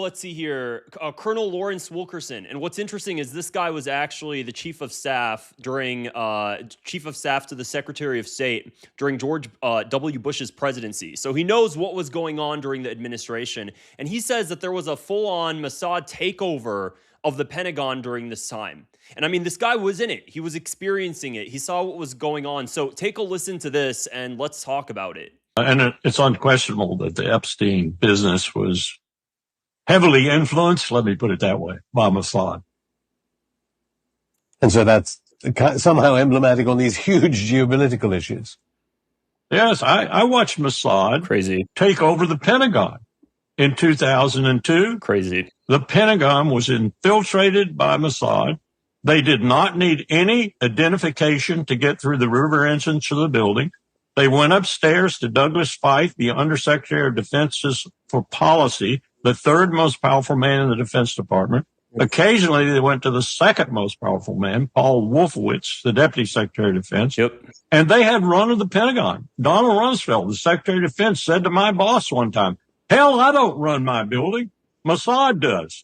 let's see here, Colonel Lawrence Wilkerson. And what's interesting is this guy was actually the chief of staff to the Secretary of State during George W. Bush's presidency. So he knows what was going on during the administration. And he says that there was a full-on Mossad takeover of the Pentagon during this time. And I mean, this guy was in it. He was experiencing it. He saw what was going on. So take a listen to this and let's talk about it. And it's unquestionable that the Epstein business was heavily influenced, let me put it that way, by Mossad. And so that's somehow emblematic on these huge geopolitical issues. Yes, I watched Mossad take over the Pentagon in 2002. Crazy. The Pentagon was infiltrated by Mossad. They did not need any identification to get through the river entrance of the building. They went upstairs to Douglas Feith, the Undersecretary of Defense for Policy, the third most powerful man in the Defense Department. Occasionally, they went to the second most powerful man, Paul Wolfowitz, the Deputy Secretary of Defense. Yep. And they had run of the Pentagon. Donald Rumsfeld, the Secretary of Defense, said to my boss one time, "Hell, I don't run my building. Mossad does."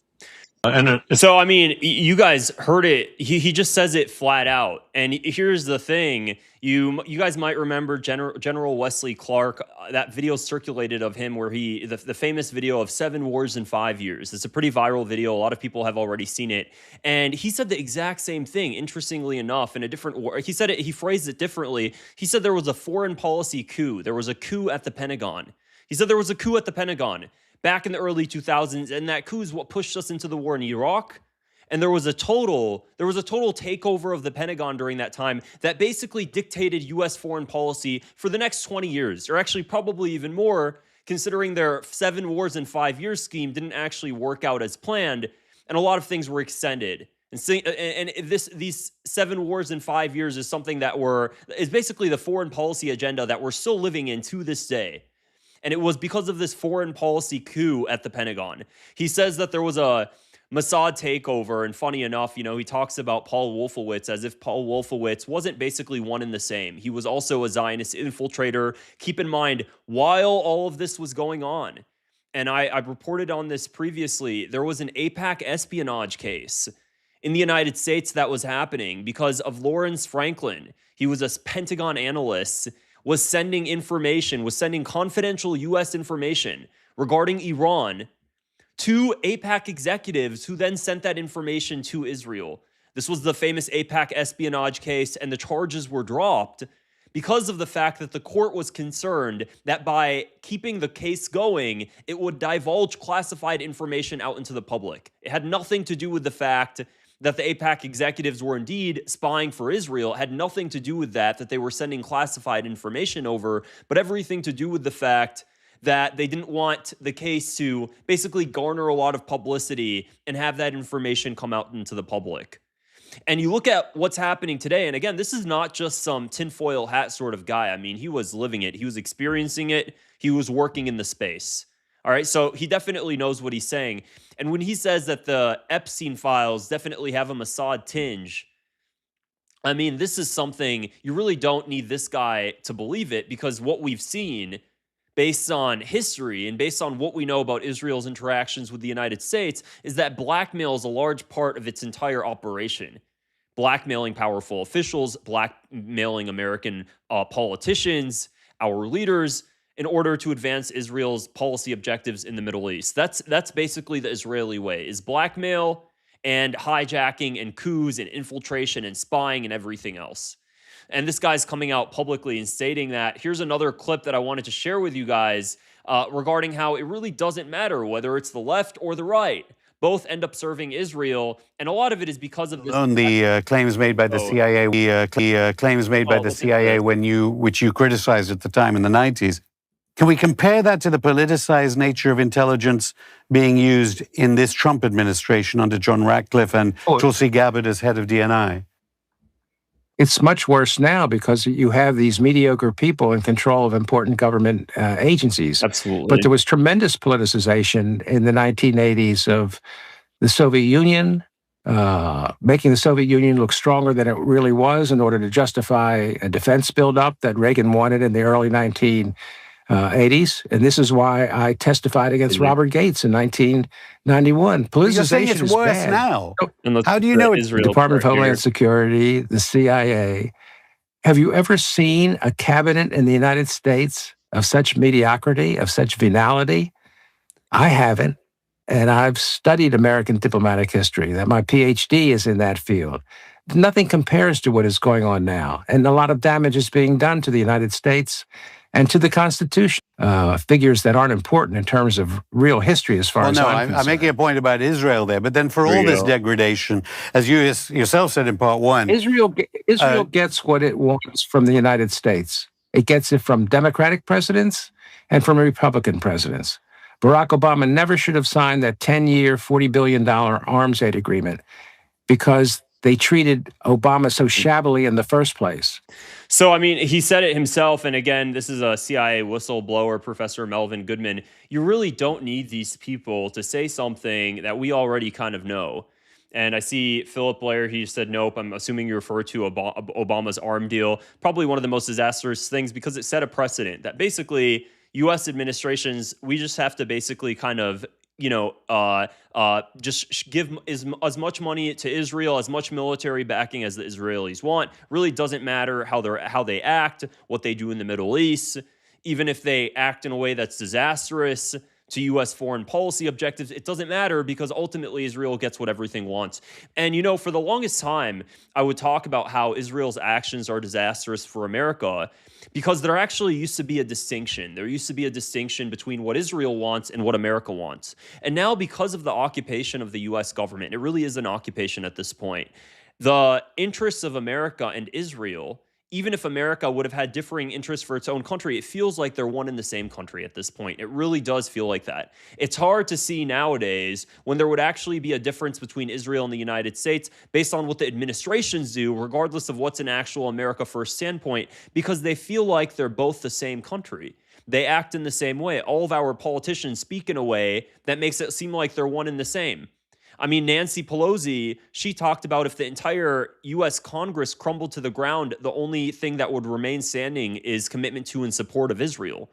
So, I mean, you guys heard it. He just says it flat out. And here's the thing. You guys might remember General Wesley Clark. That video circulated of him where the famous video of 7 wars in 5 years. It's a pretty viral video. A lot of people have already seen it. And he said the exact same thing, interestingly enough, in a different war. He phrased it differently. He said there was a foreign policy coup. There was a coup at the Pentagon. He said there was a coup at the Pentagon back in the early 2000s, and that coup is what pushed us into the war in Iraq. And there was a total takeover of the Pentagon during that time that basically dictated U.S. foreign policy for the next 20 years, or actually probably even more, considering their 7 wars in 5 years scheme didn't actually work out as planned, and a lot of things were extended. And these 7 wars in 5 years is something that is basically the foreign policy agenda that we're still living in to this day. And it was because of this foreign policy coup at the Pentagon. He says that there was a Mossad takeover, and funny enough, he talks about Paul Wolfowitz as if Paul Wolfowitz wasn't basically one and the same. He was also a Zionist infiltrator. Keep in mind, while all of this was going on, and I reported on this previously, there was an AIPAC espionage case in the United States that was happening because of Lawrence Franklin. He was a Pentagon analyst, was sending confidential U.S. information regarding Iran to AIPAC executives who then sent that information to Israel. This was the famous AIPAC espionage case, and the charges were dropped because of the fact that the court was concerned that by keeping the case going, it would divulge classified information out into the public. It had nothing to do with the fact that the AIPAC executives were indeed spying for Israel. It had nothing to do with that they were sending classified information over, but everything to do with the fact that they didn't want the case to basically garner a lot of publicity and have that information come out into the public. And you look at what's happening today, and again, this is not just some tinfoil hat sort of guy. I mean, he was living it. He was experiencing it. He was working in the space. All right, so he definitely knows what he's saying. And when he says that the Epstein files definitely have a Mossad tinge, I mean, this is something you really don't need this guy to believe it, because what we've seen based on history and based on what we know about Israel's interactions with the United States is that blackmail is a large part of its entire operation. Blackmailing powerful officials, blackmailing American politicians, our leaders, in order to advance Israel's policy objectives in the Middle East. That's basically the Israeli way, is blackmail and hijacking and coups and infiltration and spying and everything else. And this guy's coming out publicly and stating that. Here's another clip that I wanted to share with you guys regarding how it really doesn't matter whether it's the left or the right. Both end up serving Israel, and a lot of it is because of this. On the claims made by the CIA, claims made by the CIA which you criticized at the time in the 90s. Can we compare that to the politicized nature of intelligence being used in this Trump administration under John Ratcliffe and Tulsi Gabbard as head of DNI? It's much worse now because you have these mediocre people in control of important government agencies. Absolutely. But there was tremendous politicization in the 1980s of the Soviet Union, making the Soviet Union look stronger than it really was in order to justify a defense buildup that Reagan wanted in the early 1990s 80s. And this is why I testified against Robert Gates in 1991. Politicization You're saying it's is worse bad. now. And How do you know it's The Department of Homeland Security, the CIA. Have you ever seen a cabinet in the United States of such mediocrity, of such venality? I haven't. And I've studied American diplomatic history, that my PhD is in that field. Nothing compares to what is going on now. And a lot of damage is being done to the United States and to the Constitution. Figures that aren't important in terms of real history as far as I'm concerned. I'm making a point about Israel there. But then for all this degradation, as you yourself said in part one, Israel gets what it wants from the United States. It gets it from Democratic presidents and from Republican presidents. Barack Obama never should have signed that 10-year, $40 billion arms aid agreement because they treated Obama so shabbily in the first place. So, I mean, he said it himself. And again, this is a CIA whistleblower, Professor Melvin Goodman. You really don't need these people to say something that we already kind of know. And I see Philip Blair, he said, nope, I'm assuming you refer to Obama's arm deal. Probably one of the most disastrous things because it set a precedent that basically U.S. administrations, we just have to basically kind of, just give as much money to Israel, as much military backing as the Israelis want. Really doesn't matter how they act, what they do in the Middle East, even if they act in a way that's disastrous to U.S. foreign policy objectives. It doesn't matter because ultimately Israel gets what everything wants. And, for the longest time, I would talk about how Israel's actions are disastrous for America because there actually used to be a distinction. There used to be a distinction between what Israel wants and what America wants. And now because of the occupation of the U.S. government, it really is an occupation at this point, the interests of America and Israel, even if America would have had differing interests for its own country, it feels like they're one and the same country at this point. It really does feel like that. It's hard to see nowadays when there would actually be a difference between Israel and the United States based on what the administrations do, regardless of what's an actual America First standpoint, because they feel like they're both the same country. They act in the same way. All of our politicians speak in a way that makes it seem like they're one and the same. I mean, Nancy Pelosi, she talked about if the entire U.S. Congress crumbled to the ground, the only thing that would remain standing is commitment to and support of Israel.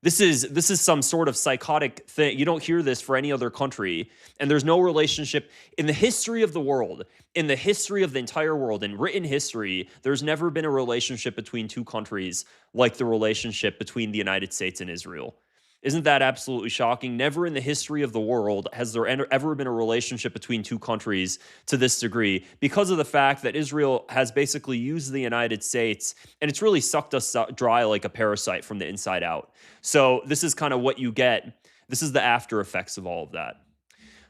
This is some sort of psychotic thing. You don't hear this for any other country, and there's no relationship in the history of the world, in the history of the entire world, in written history, there's never been a relationship between two countries like the relationship between the United States and Israel. Isn't that absolutely shocking? Never in the history of the world has there ever been a relationship between two countries to this degree because of the fact that Israel has basically used the United States and it's really sucked us dry like a parasite from the inside out. So this is kind of what you get. This is the after effects of all of that.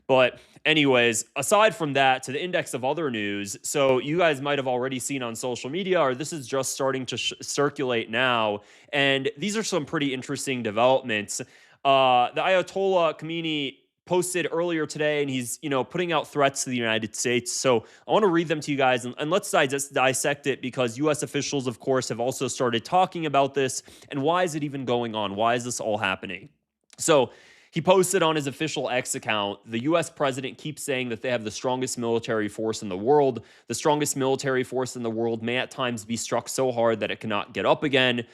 But anyways, aside from that, to the index of other news, so you guys might have already seen on social media, or this is just starting to circulate now, and these are some pretty interesting developments. The Ayatollah Khamenei posted earlier today, and he's putting out threats to the United States. So I want to read them to you guys, and let's dissect it because U.S. officials, of course, have also started talking about this, and why is it even going on? Why is this all happening? So he posted on his official X account, the U.S. president keeps saying that they have the strongest military force in the world. The strongest military force in the world may at times be struck so hard that it cannot get up again,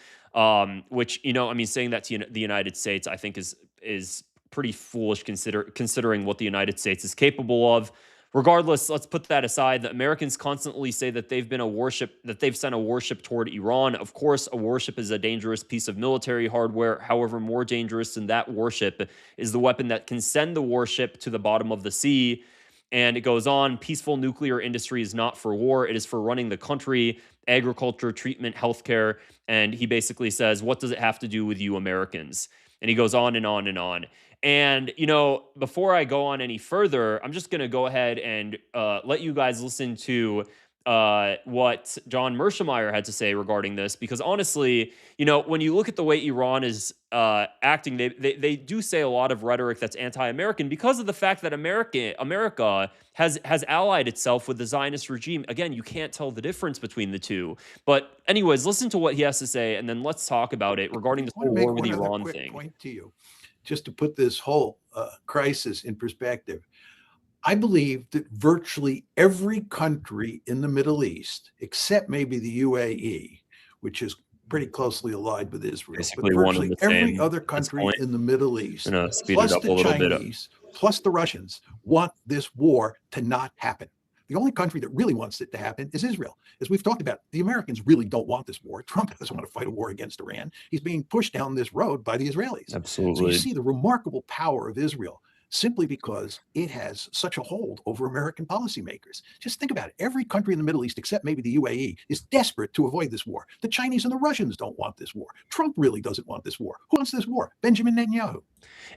which, saying that to the United States, I think is pretty foolish considering what the United States is capable of. Regardless, let's put that aside. The Americans constantly say that they've sent a warship toward Iran. Of course, a warship is a dangerous piece of military hardware. However, more dangerous than that warship is the weapon that can send the warship to the bottom of the sea. And it goes on, peaceful nuclear industry is not for war. It is for running the country, agriculture, treatment, healthcare. And he basically says, what does it have to do with you Americans? And he goes on and on and on. And, before I go on any further, I'm just going to go ahead and let you guys listen to what John Mearsheimer had to say regarding this. Because honestly, when you look at the way Iran is acting, they do say a lot of rhetoric that's anti-American because of the fact that America has allied itself with the Zionist regime. Again, you can't tell the difference between the two. But anyways, listen to what he has to say, and then let's talk about it regarding this whole war with Iran thing. Point to you. Just to put this whole crisis in perspective, I believe that virtually every country in the Middle East, except maybe the UAE, which has pretty closely allied with Israel, but Basically one and virtually the every same other at this country point. in the Middle East, I'm gonna speed it plus up a the little bit. Chinese, plus the Russians, want this war to not happen. The only country that really wants it to happen is Israel. As we've talked about, the Americans really don't want this war. Trump doesn't want to fight a war against Iran. He's being pushed down this road by the Israelis. So you Absolutely. see the remarkable power of Israel simply because it has such a hold over American policymakers. Just think about it. Every country in the Middle East, except maybe the UAE, is desperate to avoid this war. The Chinese and the Russians don't want this war. Trump really doesn't want this war. Who wants this war? Benjamin Netanyahu.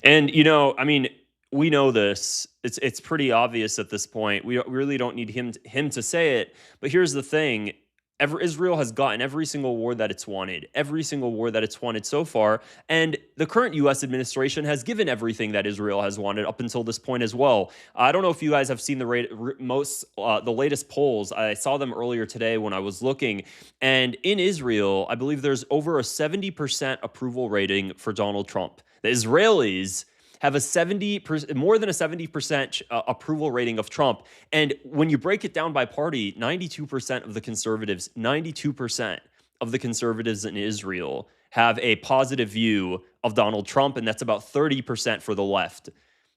And I mean, we know this. It's pretty obvious at this point. We really don't need him to say it. But here's the thing: Israel has gotten every single war that it's wanted, every single war that it's wanted so far, and the current U.S. administration has given everything that Israel has wanted up until this point as well. I don't know if you guys have seen the latest polls. I saw them earlier today when I was looking, and in Israel, I believe there's over a 70% approval rating for Donald Trump. The Israelis have more than a 70% approval rating of Trump. And when you break it down by party, 92% of the conservatives, 92% of the conservatives in Israel have a positive view of Donald Trump, and that's about 30% for the left.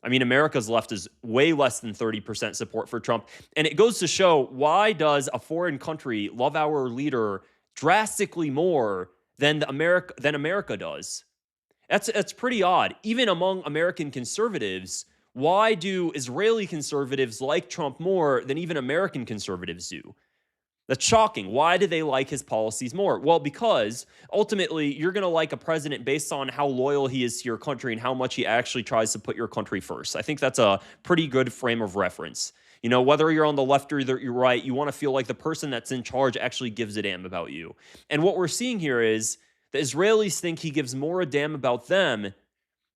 I mean, America's left is way less than 30% support for Trump. And it goes to show, why does a foreign country love our leader drastically more than America does? That's pretty odd. Even among American conservatives, why do Israeli conservatives like Trump more than even American conservatives do? That's shocking. Why do they like his policies more? Well, because ultimately you're going to like a president based on how loyal he is to your country and how much he actually tries to put your country first. I think that's a pretty good frame of reference. Whether you're on the left or you're right, you want to feel like the person that's in charge actually gives a damn about you. And what we're seeing here is the Israelis think he gives more a damn about them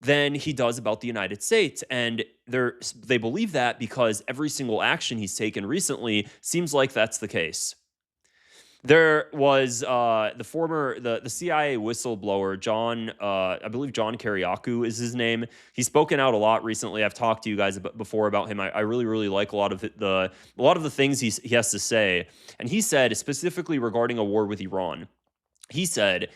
than he does about the United States. And they believe that because every single action he's taken recently seems like that's the case. There was the CIA whistleblower, I believe John Kiriakou is his name. He's spoken out a lot recently. I've talked to you guys before about him. I really, really like a lot of the things he has to say. And he said, specifically regarding a war with Iran, he said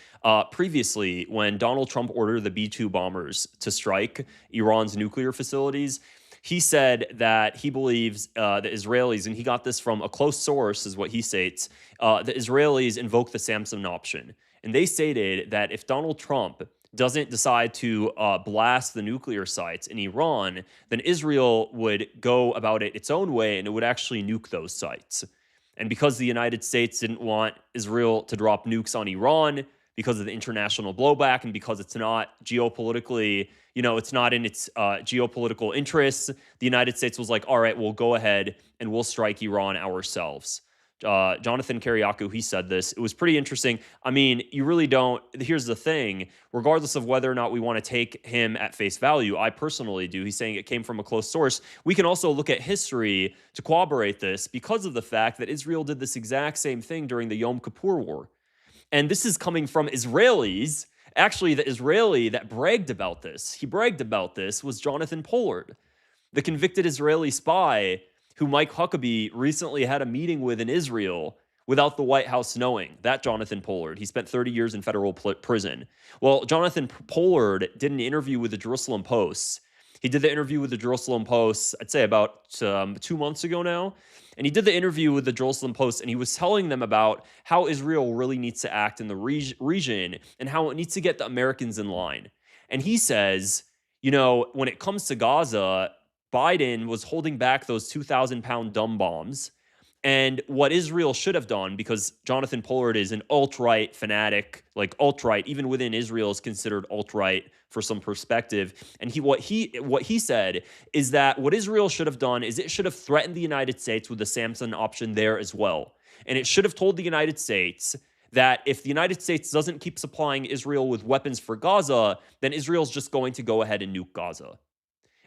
previously, when Donald Trump ordered the B-2 bombers to strike Iran's nuclear facilities, he said that he believes the Israelis, and he got this from a close source, is what he states, the Israelis invoked the Samson option. And they stated that if Donald Trump doesn't decide to blast the nuclear sites in Iran, then Israel would go about it its own way, and it would actually nuke those sites. And because the United States didn't want Israel to drop nukes on Iran because of the international blowback and because it's not geopolitically, it's not in its geopolitical interests, the United States was like, all right, we'll go ahead and we'll strike Iran ourselves. Jonathan Kiriakou, he said this. It was pretty interesting. I mean, you really don't. Here's the thing. Regardless of whether or not we want to take him at face value, I personally do. He's saying it came from a close source. We can also look at history to corroborate this because of the fact that Israel did this exact same thing during the Yom Kippur War. And this is coming from Israelis. Actually, the Israeli that bragged about this, was Jonathan Pollard, the convicted Israeli spy who Mike Huckabee recently had a meeting with in Israel without the White House knowing. That Jonathan Pollard. He spent 30 years in federal prison. Well, Jonathan Pollard did an interview with the Jerusalem Post. He did the interview with the Jerusalem Post, I'd say about 2 months ago now. And he did the interview with the Jerusalem Post, and he was telling them about how Israel really needs to act in the region and how it needs to get the Americans in line. And he says, when it comes to Gaza, Biden was holding back those 2,000-pound dumb bombs. And what Israel should have done, because Jonathan Pollard is an alt-right fanatic, like alt-right, even within Israel is considered alt-right for some perspective. And what he said is that what Israel should have done is it should have threatened the United States with the Samson option there as well. And it should have told the United States that if the United States doesn't keep supplying Israel with weapons for Gaza, then Israel's just going to go ahead and nuke Gaza.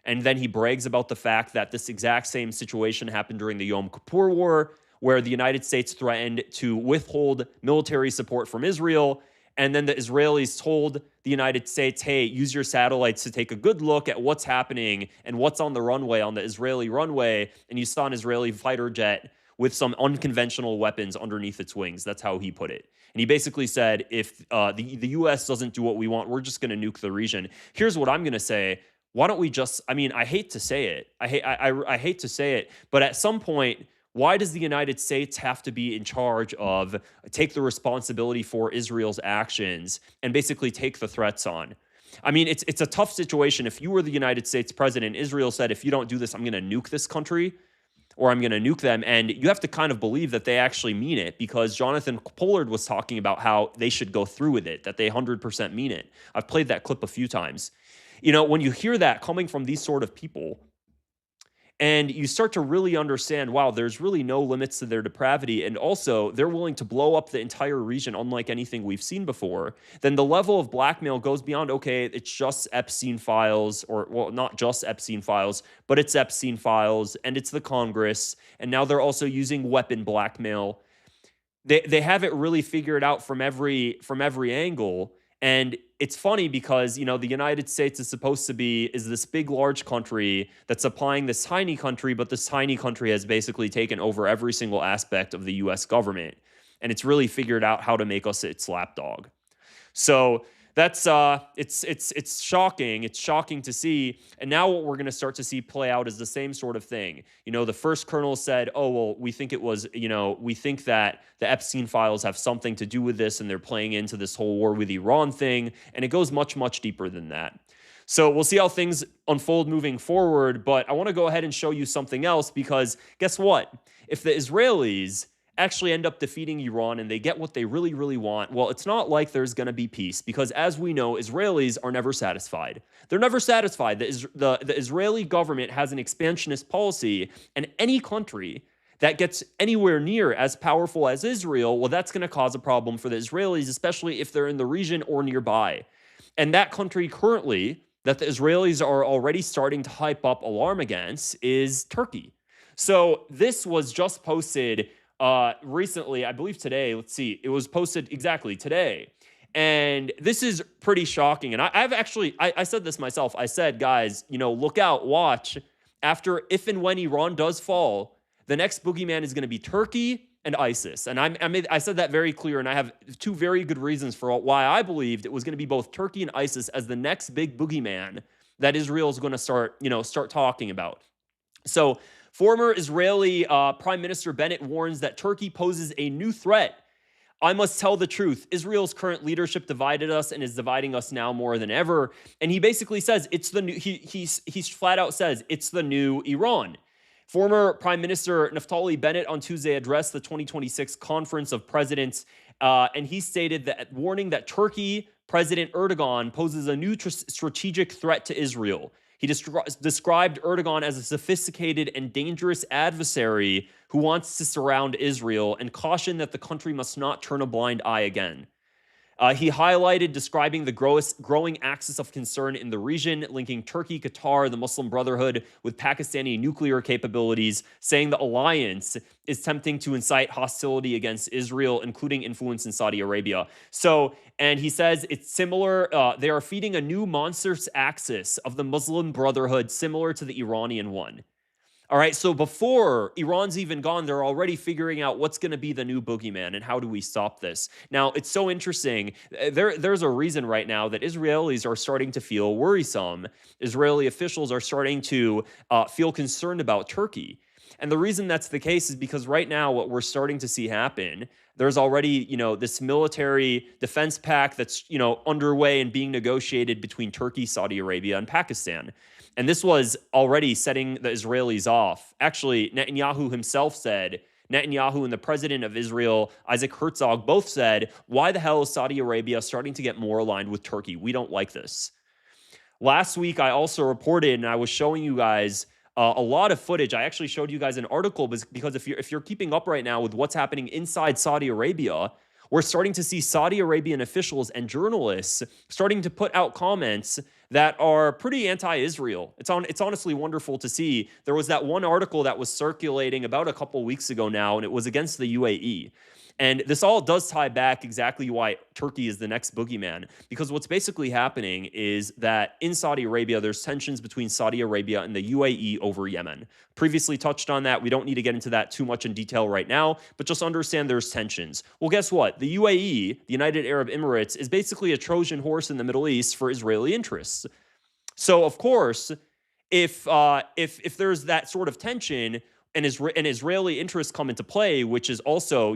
And then he brags about the fact that this exact same situation happened during the Yom Kippur War, where the United States threatened to withhold military support from Israel. And then the Israelis told the United States, hey, use your satellites to take a good look at what's happening and what's on the runway, on the Israeli runway. And you saw an Israeli fighter jet with some unconventional weapons underneath its wings. That's how he put it. And he basically said, if the U.S. doesn't do what we want, we're just going to nuke the region. Here's what I'm going to say. Why don't we just, I mean, I hate to say it. I hate to say it, but at some point, why does the United States have to be in charge of take the responsibility for Israel's actions and basically take the threats on? I mean, it's a tough situation. If you were the United States president, Israel said, if you don't do this, I'm going to nuke this country, or I'm going to nuke them. And you have to kind of believe that they actually mean it, because Jonathan Pollard was talking about how they should go through with it, that they 100% mean it. I've played that clip a few times. You know, when you hear that coming from these sort of people, and you start to really understand, wow, there's really no limits to their depravity. And also, they're willing to blow up the entire region, unlike anything we've seen before. Then the level of blackmail goes beyond, okay, it's just Epstein files, or, well, not just Epstein files, but it's Epstein files, and it's the Congress. And now they're also using weapon blackmail. They have it really figured out from every angle. And it's funny because, you know, the United States is supposed to be this big, large country that's supplying this tiny country, but this tiny country has basically taken over every single aspect of the U.S. government. And it's really figured out how to make us its lapdog. So that's it's shocking. It's shocking to see. And now what we're going to start to see play out is the same sort of thing. You know, the first colonel said, oh, well, we think it was, you know, we think that the Epstein files have something to do with this, and they're playing into this whole war with Iran thing. And it goes much, much deeper than that. So we'll see how things unfold moving forward. But I want to go ahead and show you something else, because guess what? If the Israelis actually end up defeating Iran and they get what they really, really want, well, it's not like there's going to be peace, because as we know, Israelis are never satisfied. They're never satisfied. The Israeli government has an expansionist policy, and any country that gets anywhere near as powerful as Israel, well, that's going to cause a problem for the Israelis, especially if they're in the region or nearby. And that country currently that the Israelis are already starting to hype up alarm against is Turkey. So this was just posted recently, I believe today. Let's see, it was posted exactly today. And this is pretty shocking. And I've actually, I said this myself. I said, guys, you know, look out, watch. If and when Iran does fall, the next boogeyman is going to be Turkey and ISIS. And I said that very clear. And I have two very good reasons for why I believed it was going to be both Turkey and ISIS as the next big boogeyman that Israel is going to start talking about. So former Israeli Prime Minister Bennett warns that Turkey poses a new threat. I must tell the truth. Israel's current leadership divided us and is dividing us now more than ever. And he basically says it's the new, he flat out says it's the new Iran. Former Prime Minister Naftali Bennett on Tuesday addressed the 2026 Conference of Presidents, and he stated that, warning that Turkey President Erdogan poses a new strategic threat to Israel. He described Erdogan as a sophisticated and dangerous adversary who wants to surround Israel, and cautioned that the country must not turn a blind eye again. He highlighted describing the growing axis of concern in the region, linking Turkey, Qatar, the Muslim Brotherhood with Pakistani nuclear capabilities, saying the alliance is tempting to incite hostility against Israel, including influence in Saudi Arabia. And he says it's similar. They are feeding a new monstrous axis of the Muslim Brotherhood, similar to the Iranian one. All right, so before Iran's even gone, they're already figuring out what's going to be the new boogeyman and how do we stop this. Now, it's so interesting. There's a reason right now that Israelis are starting to feel worrisome. Israeli officials are starting to feel concerned about Turkey. And the reason that's the case is because right now what we're starting to see happen, there's already, this military defense pact that's, underway and being negotiated between Turkey, Saudi Arabia, and Pakistan. And this was already setting the Israelis off. Actually, Netanyahu himself said, Netanyahu and the president of Israel, Isaac Herzog, both said, why the hell is Saudi Arabia starting to get more aligned with Turkey? We don't like this. Last week, I also reported, and I was showing you guys a lot of footage. I actually showed you guys an article because if you're keeping up right now with what's happening inside Saudi Arabia, we're starting to see Saudi Arabian officials and journalists starting to put out comments that are pretty anti-Israel. It's honestly wonderful to see. There was that one article that was circulating about a couple weeks ago now, and it was against the UAE. And this all does tie back exactly why Turkey is the next boogeyman, because what's basically happening is that in Saudi Arabia, there's tensions between Saudi Arabia and the UAE over Yemen. Previously touched on that. We don't need to get into that too much in detail right now, but just understand there's tensions. Well, guess what? The UAE, the United Arab Emirates, is basically a Trojan horse in the Middle East for Israeli interests. So, of course, if there's that sort of tension, and Israeli interests come into play, which is also,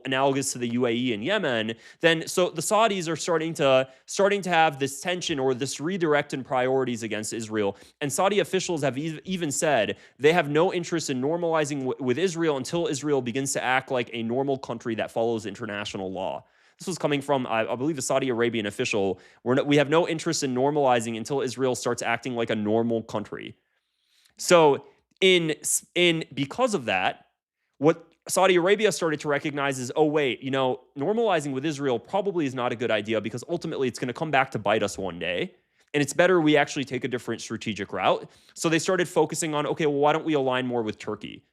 analogous to the UAE and Yemen, then so the Saudis are starting to have this tension or this redirect in priorities against Israel. And Saudi officials have even said they have no interest in normalizing with Israel until Israel begins to act like a normal country that follows international law. This was coming from, I believe, a Saudi Arabian official. We have no interest in normalizing until Israel starts acting like a normal country. So because of that, what Saudi Arabia started to recognize is, oh, wait, normalizing with Israel probably is not a good idea, because ultimately it's going to come back to bite us one day. And it's better we actually take a different strategic route. So they started focusing on, okay, well, why don't we align more with Turkey?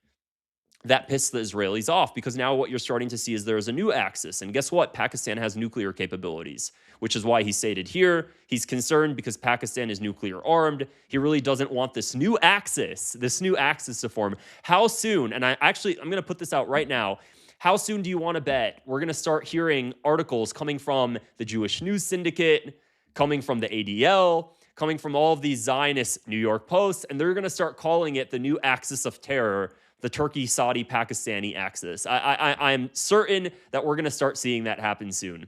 That pissed the Israelis off, because now what you're starting to see is there's a new axis. And guess what? Pakistan has nuclear capabilities, which is why he stated here he's concerned because Pakistan is nuclear armed. He really doesn't want this new axis to form. How soon? And I'm going to put this out right now. How soon do you want to bet we're going to start hearing articles coming from the Jewish News Syndicate, coming from the ADL, coming from all of these Zionist New York Posts, and they're going to start calling it the new axis of terror, the Turkey, Saudi, Pakistani axis. I'm certain that we're going to start seeing that happen soon.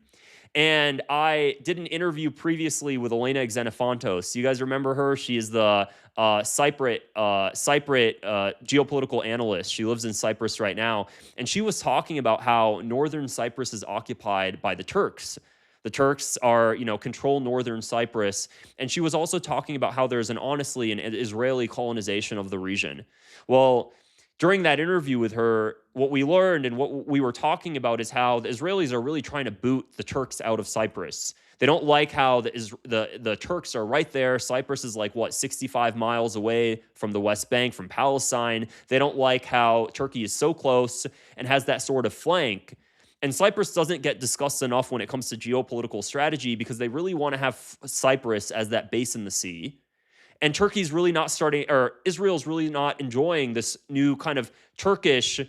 And I did an interview previously with Elena Xenophontos. You guys remember her? She is the Cypriot geopolitical analyst. She lives in Cyprus right now. And she was talking about how northern Cyprus is occupied by the Turks. The Turks control northern Cyprus. And she was also talking about how there's an Israeli colonization of the region. Well, during that interview with her, what we learned and what we were talking about is how the Israelis are really trying to boot the Turks out of Cyprus. They don't like how the Turks are right there. Cyprus is 65 miles away from the West Bank, from Palestine. They don't like how Turkey is so close and has that sort of flank. And Cyprus doesn't get discussed enough when it comes to geopolitical strategy, because they really want to have Cyprus as that base in the sea. And Turkey's really not Israel's really not enjoying this new kind of Turkish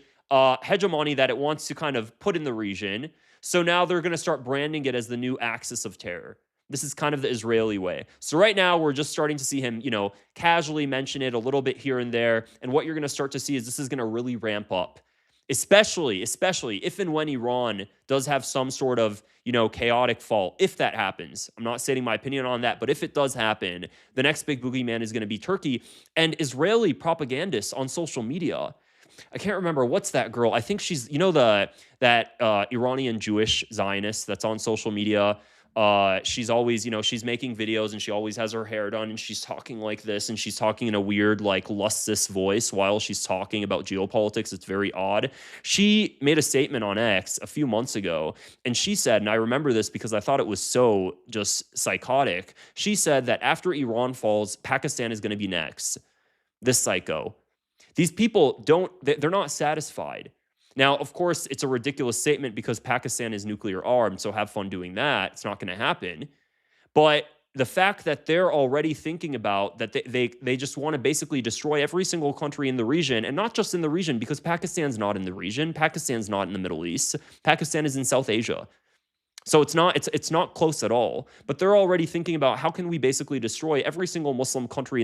hegemony that it wants to kind of put in the region. So now they're going to start branding it as the new axis of terror. This is kind of the Israeli way. So right now we're just starting to see him, casually mention it a little bit here and there. And what you're going to start to see is this is going to really ramp up. Especially if and when Iran does have some sort of, chaotic fall, if that happens. I'm not stating my opinion on that, but if it does happen, the next big boogeyman is going to be Turkey. And Israeli propagandists on social media, I can't remember, what's that girl? I think she's, that Iranian Jewish Zionist that's on social media. She's always, she's making videos and she always has her hair done and she's talking like this and she's talking in a weird, luscious voice while she's talking about geopolitics. It's very odd. She made a statement on X a few months ago and she said, and I remember this because I thought it was so just psychotic. She said that after Iran falls, Pakistan is going to be next. This psycho. These people they're not satisfied. Now, of course, it's a ridiculous statement because Pakistan is nuclear armed, so have fun doing that. It's not going to happen. But the fact that they're already thinking about that they just want to basically destroy every single country in the region, and not just in the region, because Pakistan's not in the region. Pakistan's not in the Middle East. Pakistan is in South Asia. So it's not close at all. But they're already thinking about how can we basically destroy every single Muslim country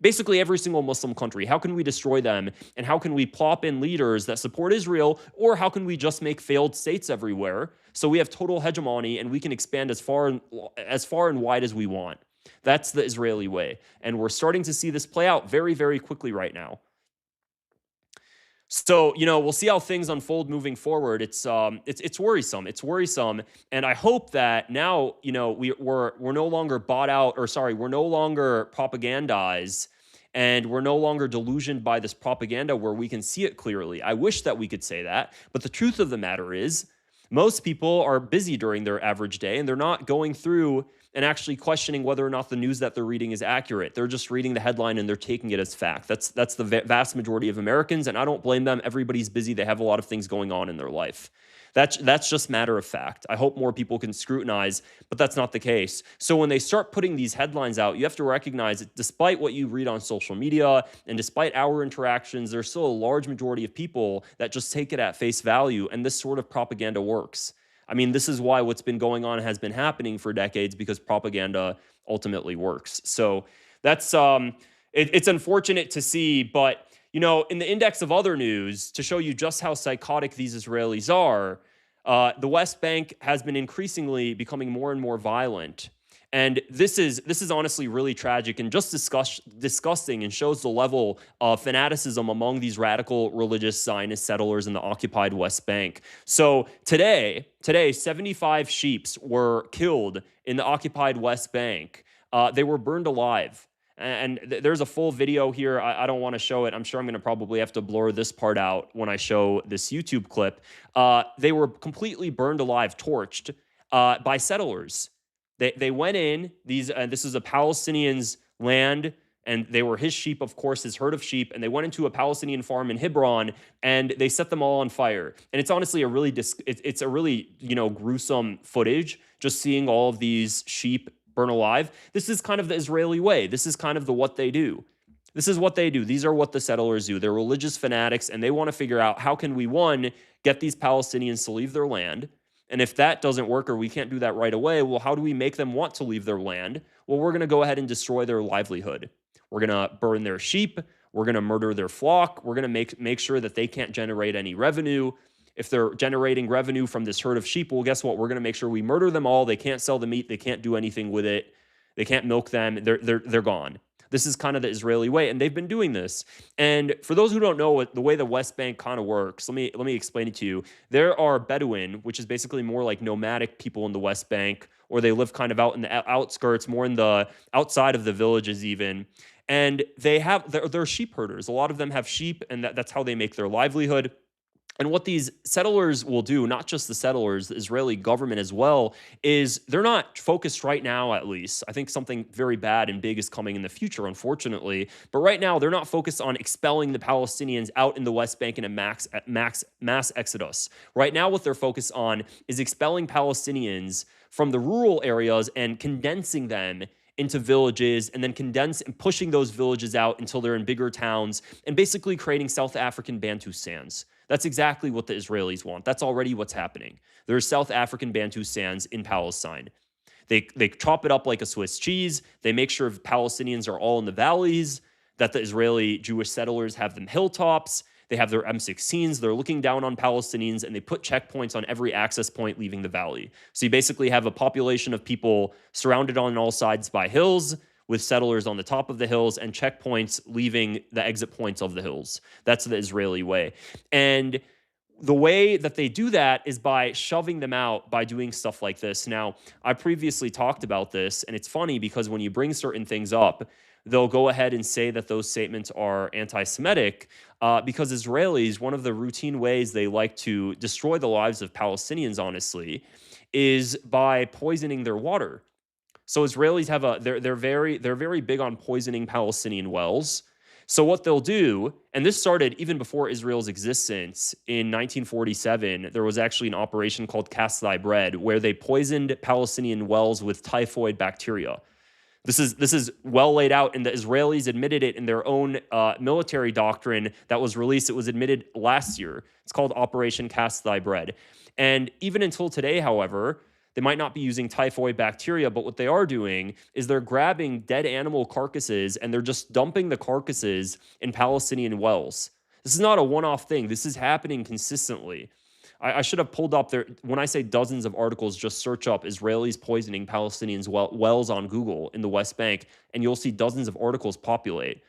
basically every single Muslim country. How can we destroy them? And how can we plop in leaders that support Israel? Or how can we just make failed states everywhere so we have total hegemony and we can expand as far and wide as we want? That's the Israeli way. And we're starting to see this play out very, very quickly right now. So, we'll see how things unfold moving forward. It's worrisome. It's worrisome. And I hope that now, we're no longer we're no longer propagandized and we're no longer delusioned by this propaganda where we can see it clearly. I wish that we could say that. But the truth of the matter is most people are busy during their average day and they're not going through and actually questioning whether or not the news that they're reading is accurate. They're just reading the headline and they're taking it as fact. That's the vast majority of Americans, and I don't blame them. Everybody's busy. They have a lot of things going on in their life. That's just matter of fact. I hope more people can scrutinize, but that's not the case. So when they start putting these headlines out, you have to recognize that despite what you read on social media and despite our interactions, there's still a large majority of people that just take it at face value, and this sort of propaganda works. I mean, this is why what's been going on has been happening for decades, because propaganda ultimately works. So that's it's unfortunate to see, but you know, in the index of other news, to show you just how psychotic these Israelis are, the West Bank has been increasingly becoming more and more violent. And this is honestly really tragic and just disgusting, and shows the level of fanaticism among these radical religious Zionist settlers in the occupied West Bank. So today, 75 sheep were killed in the occupied West Bank. They were burned alive. And there's a full video here. I don't want to show it. I'm sure I'm going to probably have to blur this part out when I show this YouTube clip. They were completely burned alive, torched by settlers. They went in. This is a Palestinian's land, and they were his sheep, of course, his herd of sheep. And they went into a Palestinian farm in Hebron, and they set them all on fire. And it's honestly a really gruesome footage, just seeing all of these sheep burn alive. This is kind of the Israeli way. This is kind of what they do. This is what they do. These are what the settlers do. They're religious fanatics, and they want to figure out, how can we, one, get these Palestinians to leave their land? And if that doesn't work, or we can't do that right away, well, how do we make them want to leave their land? Well, we're going to go ahead and destroy their livelihood. We're going to burn their sheep. We're going to murder their flock. We're going to make sure that they can't generate any revenue. If they're generating revenue from this herd of sheep, well, guess what? We're going to make sure we murder them all. They can't sell the meat. They can't do anything with it. They can't milk them. They're gone. This is kind of the Israeli way, and they've been doing this. And for those who don't know the way the West Bank kind of works, let me explain it to you. There are Bedouin, which is basically more like nomadic people in the West Bank, or they live kind of out in the outskirts, more in the outside of the villages even. And they're sheep herders. A lot of them have sheep, and that's how they make their livelihood. And what these settlers will do, not just the settlers, the Israeli government as well, is they're not focused right now, at least. I think something very bad and big is coming in the future, unfortunately. But right now, they're not focused on expelling the Palestinians out in the West Bank in a mass exodus. Right now, what they're focused on is expelling Palestinians from the rural areas and condensing them into villages, and then pushing those villages out until they're in bigger towns, and basically creating South African Bantustans. That's exactly what the Israelis want. That's already what's happening. There's South African Bantustans in Palestine. They chop it up like a Swiss cheese. They make sure Palestinians are all in the valleys, that the Israeli Jewish settlers have them hilltops. They have their M16s. They're looking down on Palestinians, and they put checkpoints on every access point leaving the valley. So you basically have a population of people surrounded on all sides by hills, with settlers on the top of the hills and checkpoints leaving the exit points of the hills. That's the Israeli way. And the way that they do that is by shoving them out, by doing stuff like this. Now, I previously talked about this, and it's funny because when you bring certain things up, they'll go ahead and say that those statements are anti-Semitic, because Israelis, one of the routine ways they like to destroy the lives of Palestinians, honestly, is by poisoning their water. So Israelis have they're very big on poisoning Palestinian wells. So what they'll do, and this started even before Israel's existence, in 1947, there was actually an operation called Cast Thy Bread, where they poisoned Palestinian wells with typhoid bacteria. This is well laid out, and the Israelis admitted it in their own military doctrine that was released. It was admitted last year. It's called Operation Cast Thy Bread. And even until today, however, they might not be using typhoid bacteria, but what they are doing is they're grabbing dead animal carcasses and they're just dumping the carcasses in Palestinian wells. This is not a one-off thing. This is happening consistently. I should have pulled up there. When I say dozens of articles, just search up Israelis poisoning Palestinians' wells on Google in the West Bank, and you'll see dozens of articles populate.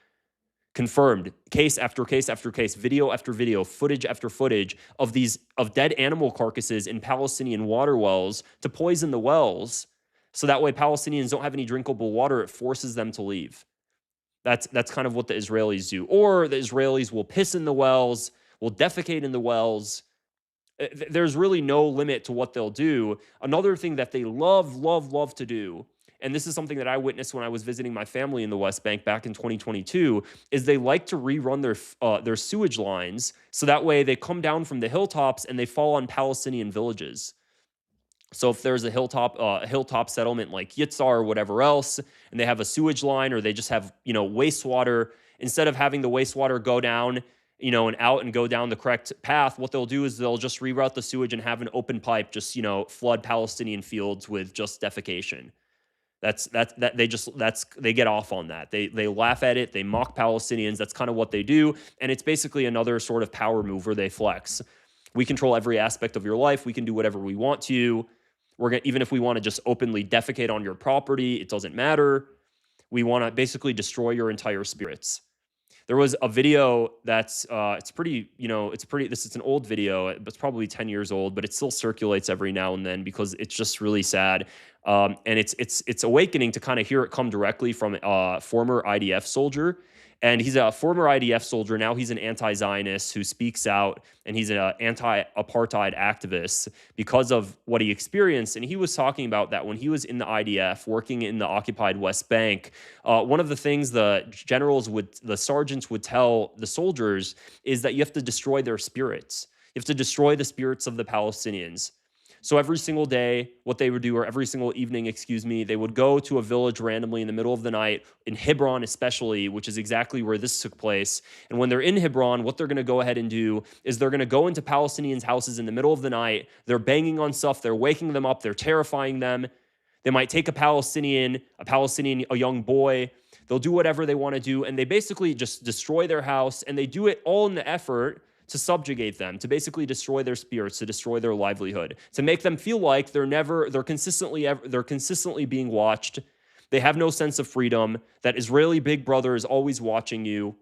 Confirmed, case after case after case, video after video, footage after footage of dead animal carcasses in Palestinian water wells to poison the wells, so that way Palestinians don't have any drinkable water. It forces them to leave. That's kind of what the Israelis do. Or the Israelis will piss in the wells, will defecate in the wells. There's really no limit to what they'll do. Another thing that they love to do and this is something that I witnessed when I was visiting my family in the West Bank back in 2022, is they like to rerun their sewage lines so that way they come down from the hilltops and they fall on Palestinian villages. So if there's a hilltop settlement like Yitzhar or whatever else, and they have a sewage line or they just have, wastewater, instead of having the wastewater go down, and out and go down the correct path, what they'll do is they'll just reroute the sewage and have an open pipe just, flood Palestinian fields with just defecation. They get off on that. They laugh at it, they mock Palestinians. That's kind of what they do. And it's basically another sort of power move where they flex. We control every aspect of your life. We can do whatever we want to you. Even if we want to just openly defecate on your property, it doesn't matter. We want to basically destroy your entire spirits. There was a video that's this is an old video, it's probably 10 years old, but it still circulates every now and then because it's just really sad. And it's awakening to kind of hear it come directly from a former IDF soldier. And he's a former IDF soldier. Now he's an anti-Zionist who speaks out, and he's an anti-apartheid activist because of what he experienced. And he was talking about that when he was in the IDF, working in the occupied West Bank, one of the things the sergeants would tell the soldiers is that you have to destroy their spirits. You have to destroy the spirits of the Palestinians. So every single day, what they would do, or every single evening, they would go to a village randomly in the middle of the night, in Hebron especially, which is exactly where this took place. And when they're in Hebron, what they're going to go ahead and do is they're going to go into Palestinians' houses in the middle of the night. They're banging on stuff. They're waking them up. They're terrifying them. They might take a young boy. They'll do whatever they want to do. And they basically just destroy their house. And they do it all in the effort to subjugate them, to basically destroy their spirits, to destroy their livelihood, to make them feel like they're consistently being watched. They have no sense of freedom, that Israeli Big Brother is always watching you.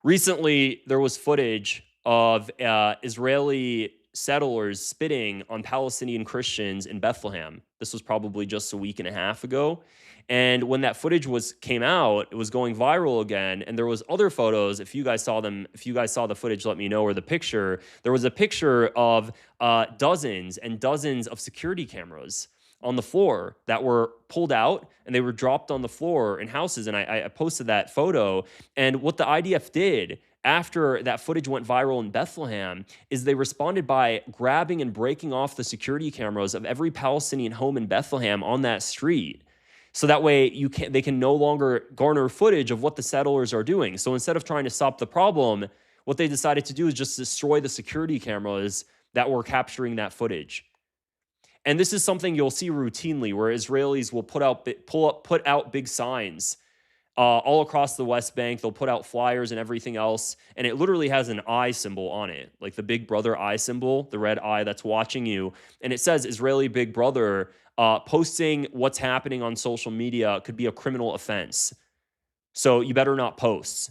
Recently, there was footage of Israeli settlers spitting on Palestinian Christians in Bethlehem. This was probably just a week and a half ago. And when that footage came out, it was going viral again. And there was other photos. If you guys saw the footage, let me know, or the picture. There was a picture of dozens and dozens of security cameras on the floor that were pulled out, and they were dropped on the floor in houses. And I posted that photo. And what the IDF did after that footage went viral in Bethlehem is they responded by grabbing and breaking off the security cameras of every Palestinian home in Bethlehem on that street. So that way they can no longer garner footage of what the settlers are doing. So instead of trying to stop the problem, what they decided to do is just destroy the security cameras that were capturing that footage. And this is something you'll see routinely, where Israelis will put out big signs all across the West Bank. They'll put out flyers and everything else, and it literally has an eye symbol on it, like the Big Brother eye symbol, the red eye that's watching you. And it says Israeli Big Brother. Posting what's happening on social media could be a criminal offense. So you better not post.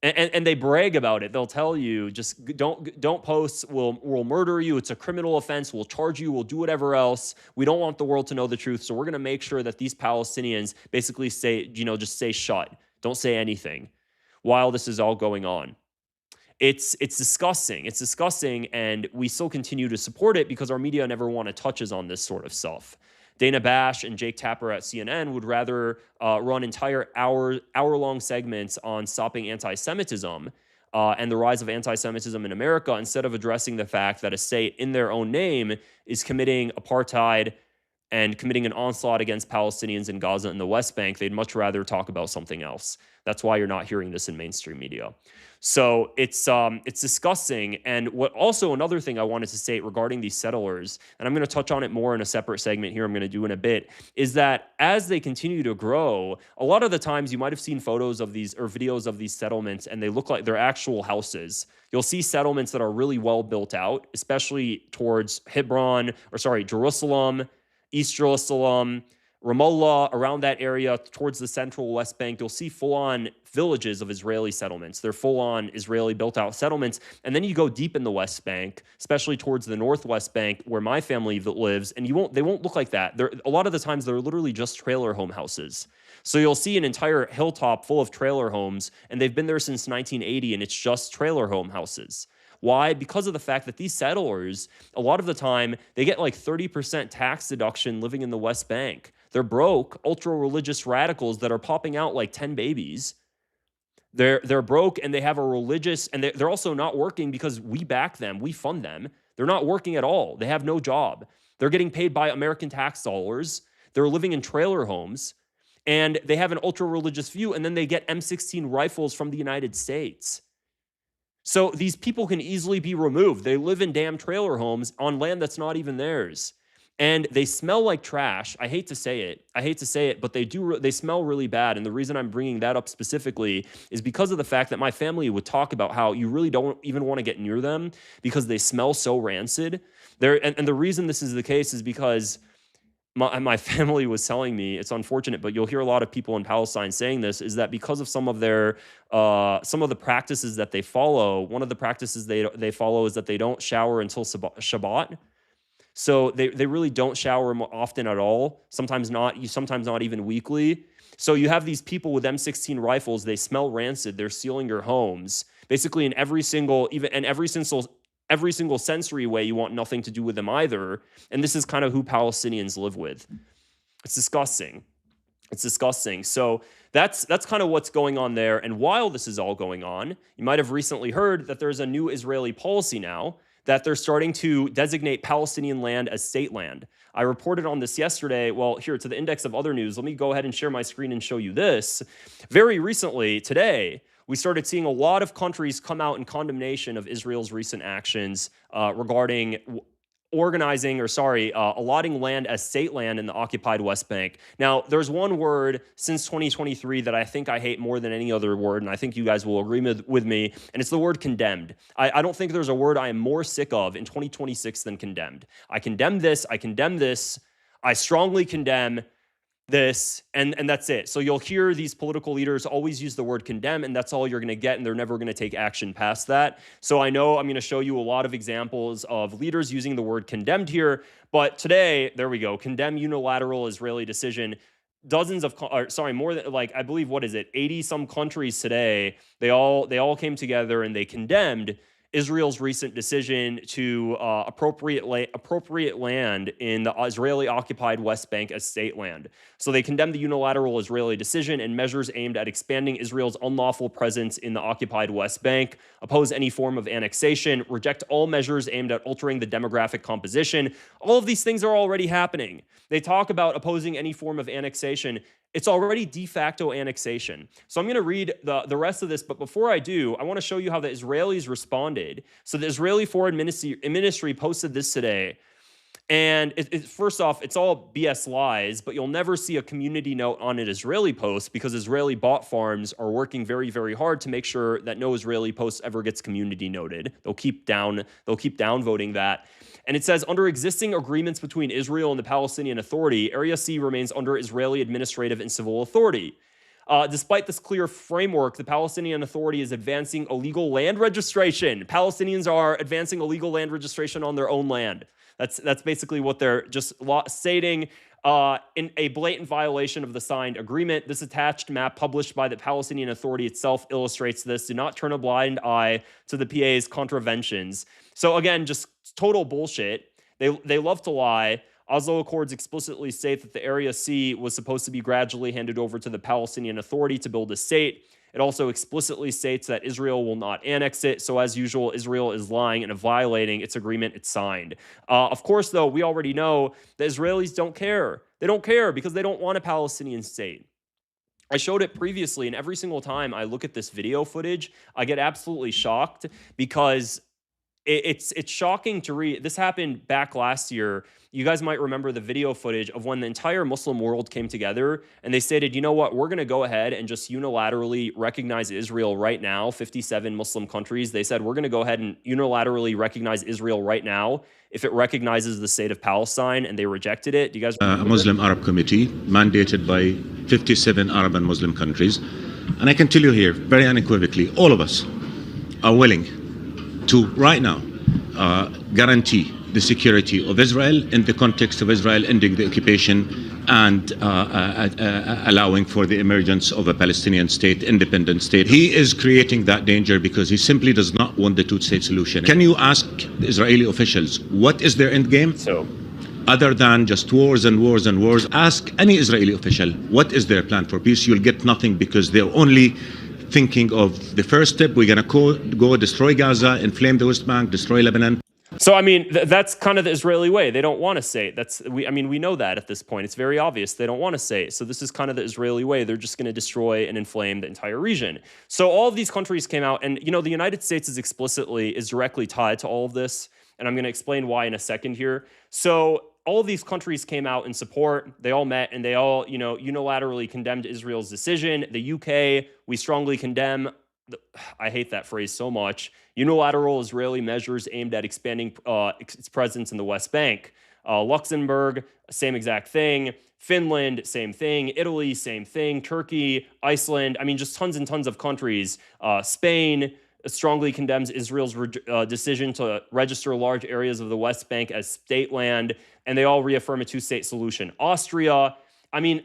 And they brag about it. They'll tell you, just don't post. We'll murder you. It's a criminal offense. We'll charge you. We'll do whatever else. We don't want the world to know the truth. So we're going to make sure that these Palestinians basically just stay shut. Don't say anything while this is all going on. It's disgusting. It's disgusting, and we still continue to support it because our media never want to touches on this sort of stuff. Dana Bash and Jake Tapper at CNN would rather run entire hour-long segments on stopping anti-Semitism and the rise of anti-Semitism in America, instead of addressing the fact that a state in their own name is committing apartheid and committing an onslaught against Palestinians in Gaza and the West Bank. They'd much rather talk about something else. That's why you're not hearing this in mainstream media. So it's disgusting. And another thing I wanted to say regarding these settlers, and I'm going to touch on it more in a separate segment here, I'm going to do in a bit, is that as they continue to grow, a lot of the times you might have seen photos of these or videos of these settlements, and they look like they're actual houses. You'll see settlements that are really well built out, especially towards Jerusalem, East Jerusalem, Ramallah, around that area, towards the central West Bank. You'll see full-on villages of Israeli settlements. They're full-on Israeli built-out settlements. And then you go deep in the West Bank, especially towards the Northwest Bank, where my family lives, and they won't look like that. A lot of the times, they're literally just trailer home houses. So you'll see an entire hilltop full of trailer homes, and they've been there since 1980, and it's just trailer home houses. Why? Because of the fact that these settlers, a lot of the time, they get like 30% tax deduction living in the West Bank. They're broke, ultra-religious radicals that are popping out like 10 babies. They're broke, and they have a religious, and they're also not working because we back them, we fund them. They're not working at all. They have no job. They're getting paid by American tax dollars. They're living in trailer homes, and they have an ultra-religious view, and then they get M16 rifles from the United States. So these people can easily be removed. They live in damn trailer homes on land that's not even theirs. And they smell like trash. I hate to say it, but they smell really bad. And the reason I'm bringing that up specifically is because of the fact that my family would talk about how you really don't even want to get near them because they smell so rancid. And the reason this is the case is because my family was telling me, it's unfortunate, but you'll hear a lot of people in Palestine saying this, is that because of some of the practices that they follow, one of the practices they follow is that they don't shower until Shabbat. So they really don't shower often at all. Sometimes not even weekly. So you have these people with M16 rifles. They smell rancid. They're sealing your homes. Basically, in every single sensory way, you want nothing to do with them either. And this is kind of who Palestinians live with. It's disgusting. It's disgusting. So that's kind of what's going on there. And while this is all going on, you might have recently heard that there's a new Israeli policy now that they're starting to designate Palestinian land as state land. I reported on this yesterday. Well, here to the index of other news, let me go ahead and share my screen and show you this. Very recently, today, we started seeing a lot of countries come out in condemnation of Israel's recent actions regarding allotting land as state land in the occupied West Bank. Now, there's one word since 2023 that I think I hate more than any other word, and I think you guys will agree with me, and it's the word condemned. I don't think there's a word I am more sick of in 2026 than condemned. I condemn this, I strongly condemn this, and that's it. So you'll hear these political leaders always use the word condemn, and that's all you're going to get, and they're never going to take action past that. So I know I'm going to show you a lot of examples of leaders using the word condemned here, but today, there we go, condemn unilateral Israeli decision. More than, like, I believe, 80 some countries today, they all came together and they condemned Israel's recent decision to appropriate land in the Israeli-occupied West Bank as state land. So they condemned the unilateral Israeli decision and measures aimed at expanding Israel's unlawful presence in the occupied West Bank, oppose any form of annexation, reject all measures aimed at altering the demographic composition. All of these things are already happening. They talk about opposing any form of annexation. It's already de facto annexation. So I'm going to read the rest of this, but before I do, I want to show you how the Israelis responded. So the Israeli Foreign Ministry posted this today. And first off, it's all BS lies, but you'll never see a community note on an Israeli post because Israeli bot farms are working very, very hard to make sure that no Israeli post ever gets community noted. They'll keep downvoting that. And it says, under existing agreements between Israel and the Palestinian Authority, Area C remains under Israeli administrative and civil authority. Despite this clear framework, the Palestinian Authority is advancing illegal land registration. Palestinians are advancing illegal land registration on their own land. That's basically what they're just stating in a blatant violation of the signed agreement. This attached map published by the Palestinian Authority itself illustrates this. Do not turn a blind eye to the PA's contraventions. So again, just total bullshit. They love to lie. Oslo Accords explicitly state that the Area C was supposed to be gradually handed over to the Palestinian Authority to build a state. It also explicitly states that Israel will not annex it. So as usual, Israel is lying and violating its agreement it signed. Of course, though, we already know the Israelis don't care. They don't care because they don't want a Palestinian state. I showed it previously, and every single time I look at this video footage, I get absolutely shocked because it's shocking to read. This happened back last year. You guys might remember the video footage of when the entire Muslim world came together and they stated, you know what, we're going to go ahead and just unilaterally recognize Israel right now. 57 Muslim countries, they said, we're going to go ahead and unilaterally recognize Israel right now if it recognizes the state of Palestine, and they rejected it. Do you guys a Muslim Arab Committee mandated by 57 Arab and Muslim countries. And I can tell you here, very unequivocally, all of us are willing to, right now, guarantee the security of Israel in the context of Israel ending the occupation and allowing for the emergence of a Palestinian state, independent state. He is creating that danger because he simply does not want the two-state solution. Can you ask the Israeli officials, what is their end game? So other than just wars and wars and wars. Ask any Israeli official, what is their plan for peace? You'll get nothing, because they're only thinking of the first step. We're going to go destroy Gaza, inflame the West Bank, destroy Lebanon. So, I mean, that's kind of the Israeli way. They don't want to say it. We know that at this point. It's very obvious. They don't want to say it. So this is kind of the Israeli way. They're just going to destroy and inflame the entire region. So all of these countries came out, and, the United States is directly tied to all of this. And I'm going to explain why in a second here. So all of these countries came out in support. They all met, and they all, unilaterally condemned Israel's decision. The UK, we strongly condemn. I hate that phrase so much. Unilateral Israeli measures aimed at expanding its presence in the West Bank. Luxembourg, same exact thing. Finland, same thing. Italy, same thing. Turkey, Iceland, just tons and tons of countries. Spain strongly condemns Israel's decision to register large areas of the West Bank as state land, and they all reaffirm a two-state solution. Austria,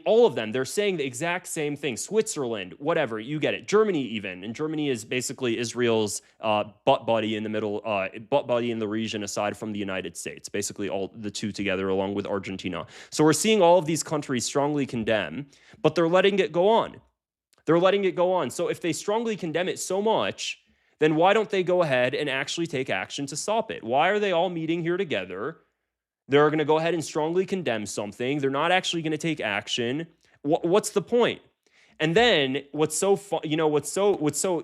all of them, they're saying the exact same thing. Switzerland, whatever, you get it. Germany even, and Germany is basically Israel's butt buddy in the region, aside from the United States, basically all the two together, along with Argentina. So we're seeing all of these countries strongly condemn, but they're letting it go on. They're letting it go on. So if they strongly condemn it so much, then why don't they go ahead and actually take action to stop it? Why are they all meeting here together? They're going to go ahead and strongly condemn something. They're not actually going to take action. What's the point? And then what's so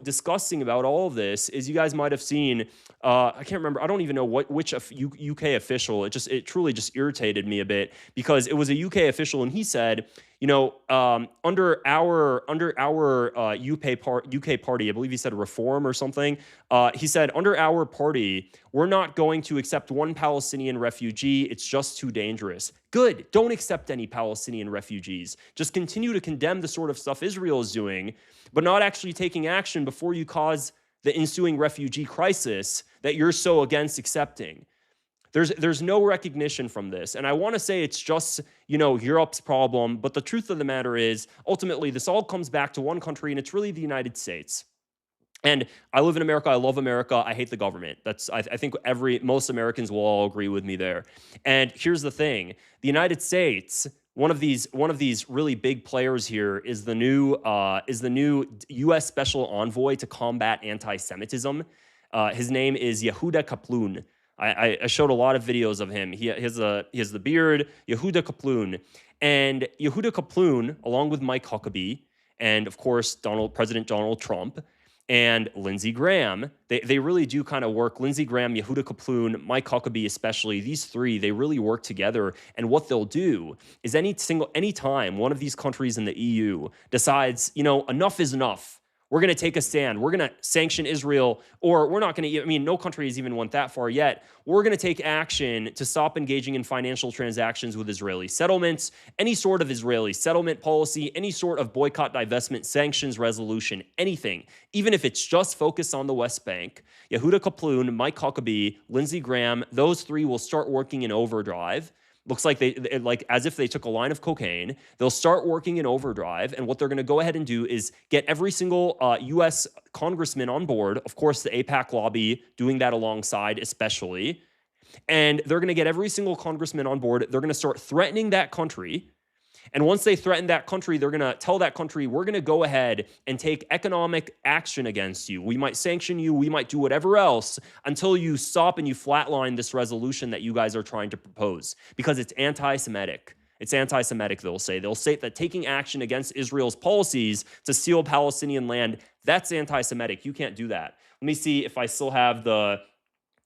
disgusting about all of this is, you guys might have seen, I can't remember, I don't even know which UK official. It truly just irritated me a bit, because it was a UK official, and he said, under our UK party, I believe he said Reform or something. He said, under our party, we're not going to accept one Palestinian refugee. It's just too dangerous. Good. Don't accept any Palestinian refugees. Just continue to condemn the sort of stuff Israel is doing, but not actually taking action before you cause the ensuing refugee crisis that you're so against accepting. There's no recognition from this. And I want to say it's just, Europe's problem. But the truth of the matter is, ultimately, this all comes back to one country, and it's really the United States. And I live in America. I love America. I hate the government. I think most Americans will all agree with me there. And here's the thing: the United States, one of these really big players here, is the new U.S. Special Envoy to combat anti-Semitism. His name is Yehuda Kaplan. I showed a lot of videos of him. He has the beard, Yehuda Kaplan. And Yehuda Kaplan, along with Mike Huckabee, and of course President Donald Trump, and Lindsey Graham, they really do kind of work. Lindsey Graham, Yehuda Kaplan, Mike Huckabee especially, these three, they really work together. And what they'll do is any time one of these countries in the EU decides, enough is enough, we're going to take a stand, we're going to sanction Israel, or we're not going to, no country has even went that far yet, we're going to take action to stop engaging in financial transactions with Israeli settlements, any sort of Israeli settlement policy, any sort of boycott, divestment, sanctions resolution, anything, even if it's just focused on the West Bank. Yehuda Kaplan, Mike Huckabee, Lindsey Graham, those three will start working in overdrive. Looks like as if they took a line of cocaine. They'll start working in overdrive, and what they're going to go ahead and do is get every single U.S. congressman on board. Of course, the AIPAC lobby doing that alongside, especially. And they're going to get every single congressman on board. They're going to start threatening that country. And once they threaten that country, they're going to tell that country, we're going to go ahead and take economic action against you. We might sanction you. We might do whatever else until you stop and you flatline this resolution that you guys are trying to propose, because it's anti-Semitic. It's anti-Semitic, they'll say. They'll state that taking action against Israel's policies to steal Palestinian land, that's anti-Semitic. You can't do that. Let me see if I still have the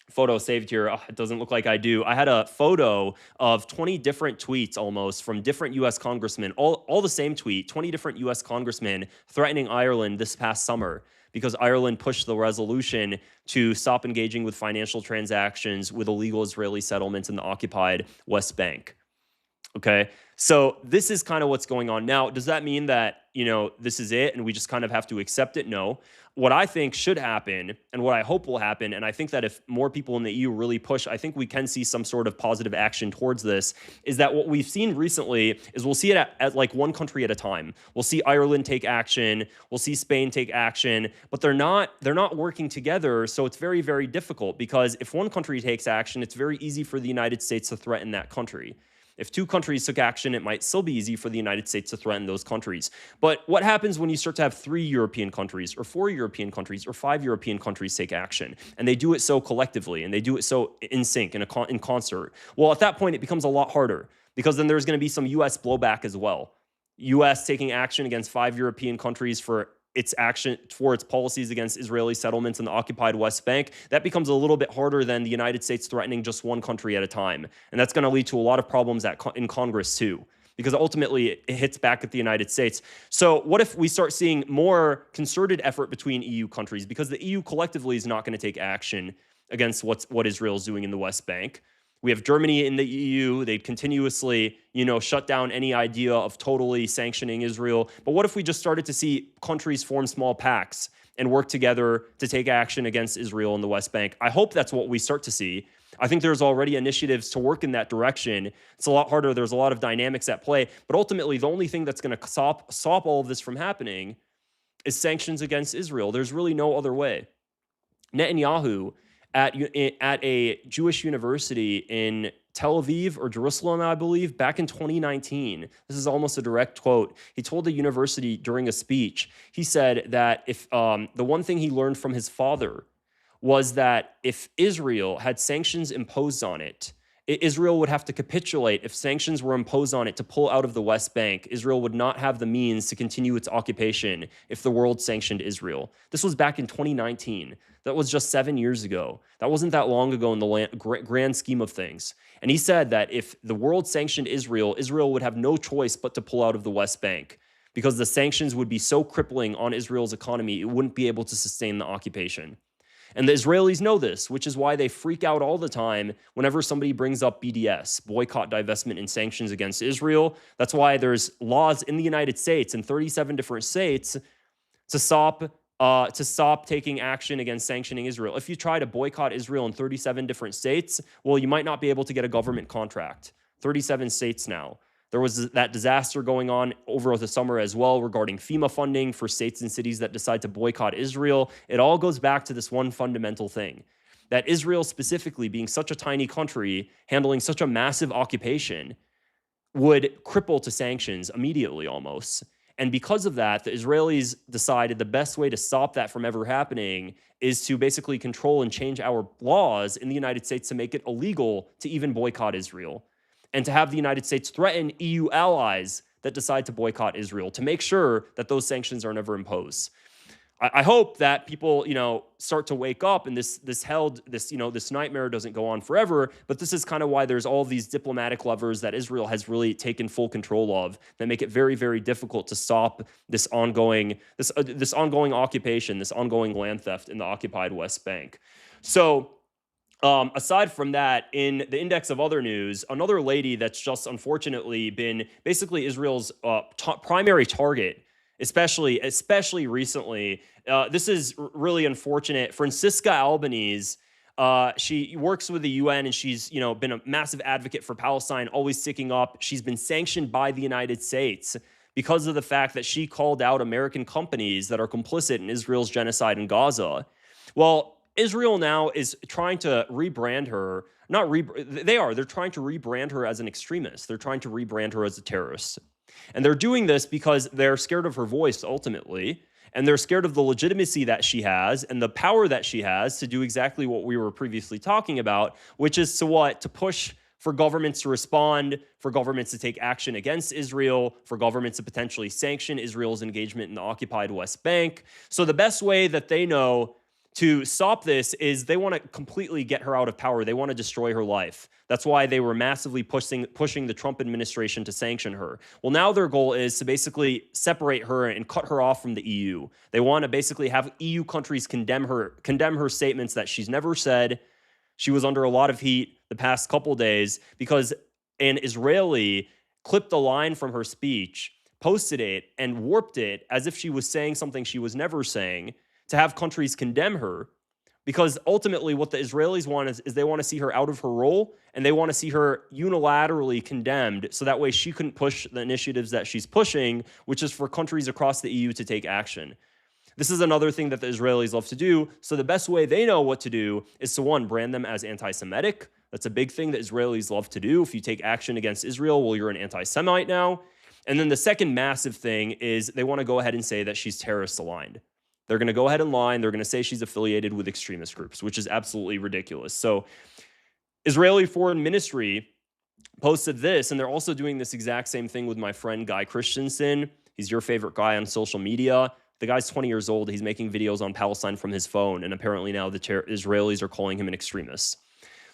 photo saved here. It doesn't look like I do. I had a photo of 20 different tweets almost from different U.S. congressmen, all the same tweet, 20 different U.S. congressmen threatening Ireland this past summer because Ireland pushed the resolution to stop engaging with financial transactions with illegal Israeli settlements in the occupied West Bank. Okay, So this is kind of what's going on now. Does that mean that, this is it and we just kind of have to accept it? No. What I think should happen and what I hope will happen, and I think that if more people in the EU really push, I think we can see some sort of positive action towards this, is that what we've seen recently is we'll see it at like one country at a time. We'll see Ireland take action, we'll see Spain take action, but they're not working together, so it's very, very difficult, because if one country takes action, it's very easy for the United States to threaten that country. If two countries took action, it might still be easy for the United States to threaten those countries. But what happens when you start to have 3 European countries or 4 European countries or 5 European countries take action, and they do it so collectively and they do it so in sync, in concert? Well, at that point, it becomes a lot harder, because then there's going to be some U.S. blowback as well. U.S. taking action against 5 European countries for its policies against Israeli settlements in the occupied West Bank, that becomes a little bit harder than the United States threatening just one country at a time. And that's going to lead to a lot of problems in Congress too, because ultimately it hits back at the United States. So what if we start seeing more concerted effort between EU countries, because the EU collectively is not going to take action against what Israel is doing in the West Bank? We have Germany in the EU. They continuously, shut down any idea of totally sanctioning Israel. But what if we just started to see countries form small pacts and work together to take action against Israel in the West Bank? I hope that's what we start to see. I think there's already initiatives to work in that direction. It's a lot harder. There's a lot of dynamics at play. But ultimately, the only thing that's going to stop all of this from happening is sanctions against Israel. There's really no other way. Netanyahu, at a Jewish university in Tel Aviv or Jerusalem, I believe, back in 2019. This is almost a direct quote. He told the university during a speech, he said that if the one thing he learned from his father was that if Israel had sanctions imposed on it, Israel would have to capitulate. If sanctions were imposed on it to pull out of the West Bank, Israel would not have the means to continue its occupation if the world sanctioned Israel. This was back in 2019. That was just 7 years ago. That wasn't that long ago in the grand scheme of things. And he said that if the world sanctioned Israel, Israel would have no choice but to pull out of the West Bank, because the sanctions would be so crippling on Israel's economy, it wouldn't be able to sustain the occupation. And the Israelis know this, which is why they freak out all the time whenever somebody brings up BDS, boycott, divestment, and sanctions against Israel. That's why there's laws in the United States, in 37 different states, to stop taking action against sanctioning Israel. If you try to boycott Israel in 37 different states, well, you might not be able to get a government contract. 37 states now. There was that disaster going on over the summer as well regarding FEMA funding for states and cities that decide to boycott Israel. It all goes back to this one fundamental thing, that Israel specifically, being such a tiny country, handling such a massive occupation, would cripple to sanctions immediately almost. And because of that, the Israelis decided the best way to stop that from ever happening is to basically control and change our laws in the United States to make it illegal to even boycott Israel, and to have the United States threaten EU allies that decide to boycott Israel to make sure that those sanctions are never imposed. I hope that people, start to wake up, and this nightmare doesn't go on forever. But this is kind of why there's all these diplomatic levers that Israel has really taken full control of that make it very, very difficult to stop this ongoing occupation, this ongoing land theft in the occupied West Bank. So, aside from that, in the index of other news, another lady that's just unfortunately been basically Israel's primary target, especially recently. This is really unfortunate. Francisca Albanese, she works with the UN, and she's been a massive advocate for Palestine, always sticking up. She's been sanctioned by the United States because of the fact that she called out American companies that are complicit in Israel's genocide in Gaza. Well, Israel now is trying to rebrand her. They're trying to rebrand her as an extremist. They're trying to rebrand her as a terrorist. And they're doing this because they're scared of her voice ultimately. And they're scared of the legitimacy that she has and the power that she has to do exactly what we were previously talking about, which is to push for governments to respond, for governments to take action against Israel, for governments to potentially sanction Israel's engagement in the occupied West Bank. So the best way that they know to stop this is they want to completely get her out of power. They want to destroy her life. That's why they were massively pushing the Trump administration to sanction her. Well, now their goal is to basically separate her and cut her off from the EU. They want to basically have EU countries condemn her statements that she's never said. She was under a lot of heat the past couple days because an Israeli clipped a line from her speech, posted it, and warped it as if she was saying something she was never saying to have countries condemn her. Because ultimately, what the Israelis want is they want to see her out of her role, and they want to see her unilaterally condemned so that way she couldn't push the initiatives that she's pushing, which is for countries across the EU to take action. This is another thing that the Israelis love to do. So the best way they know what to do is to, one, brand them as anti-Semitic. That's a big thing that Israelis love to do. If you take action against Israel, well, you're an anti-Semite now. And then the second massive thing is they want to go ahead and say that she's terrorist aligned. They're going to go ahead and lie, and they're going to say she's affiliated with extremist groups, which is absolutely ridiculous. So Israeli Foreign Ministry posted this, and they're also doing this exact same thing with my friend Guy Christensen. He's your favorite guy on social media. The guy's 20 years old. He's making videos on Palestine from his phone, and apparently now the Israelis are calling him an extremist.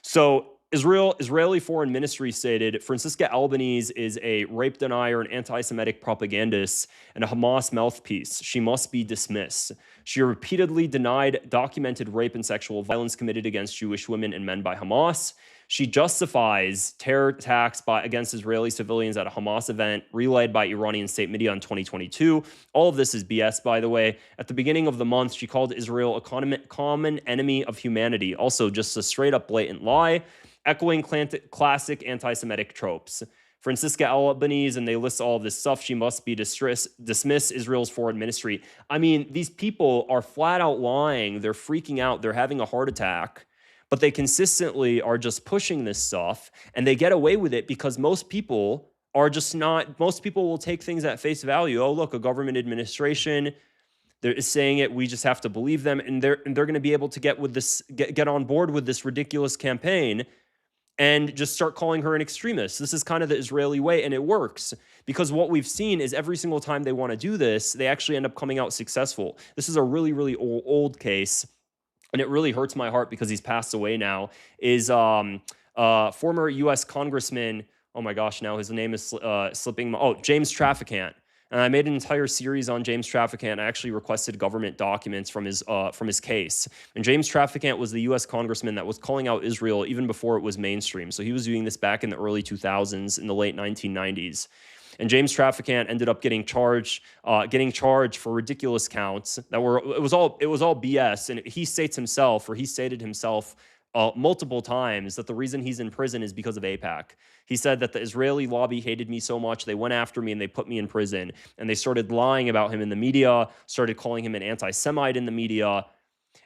So Israeli Foreign Ministry stated Francisca Albanese is a rape denier, an anti-Semitic propagandist, and a Hamas mouthpiece. She must be dismissed. She repeatedly denied documented rape and sexual violence committed against Jewish women and men by Hamas. She justifies terror attacks against Israeli civilians at a Hamas event relayed by Iranian state media in 2022. All of this is BS, by the way. At the beginning of the month, she called Israel a common enemy of humanity. Also, just a straight-up blatant lie, echoing classic anti-Semitic tropes. Francisca Albanese, and they list all of this stuff. She must be dismiss Israel's foreign ministry. I mean, these people are flat out lying. They're freaking out. They're having a heart attack. But they consistently are just pushing this stuff, and they get away with it because most people are just not, most people will take things at face value. Oh, look, a government administration is saying it. We just have to believe them, and they're going to be able to get on board with this ridiculous campaign and just start calling her an extremist. This is kind of the Israeli way, and it works because what we've seen is every single time they want to do this, they actually end up coming out successful. This is a really, really old case. And it really hurts my heart because he's passed away now, is former U.S. Congressman, oh my gosh, now his name is slipping, James Traficant. And I made an entire series on James Traficant. I actually requested government documents from his case. And James Traficant was the U.S. congressman that was calling out Israel even before it was mainstream. So he was doing this back in the early 2000s, in the late 1990s. And James Traficant ended up getting charged for ridiculous counts that were it was all BS. And he stated himself multiple times that the reason he's in prison is because of AIPAC. He said that the Israeli lobby hated me so much, they went after me and they put me in prison. And they started lying about him in the media, started calling him an anti-Semite in the media.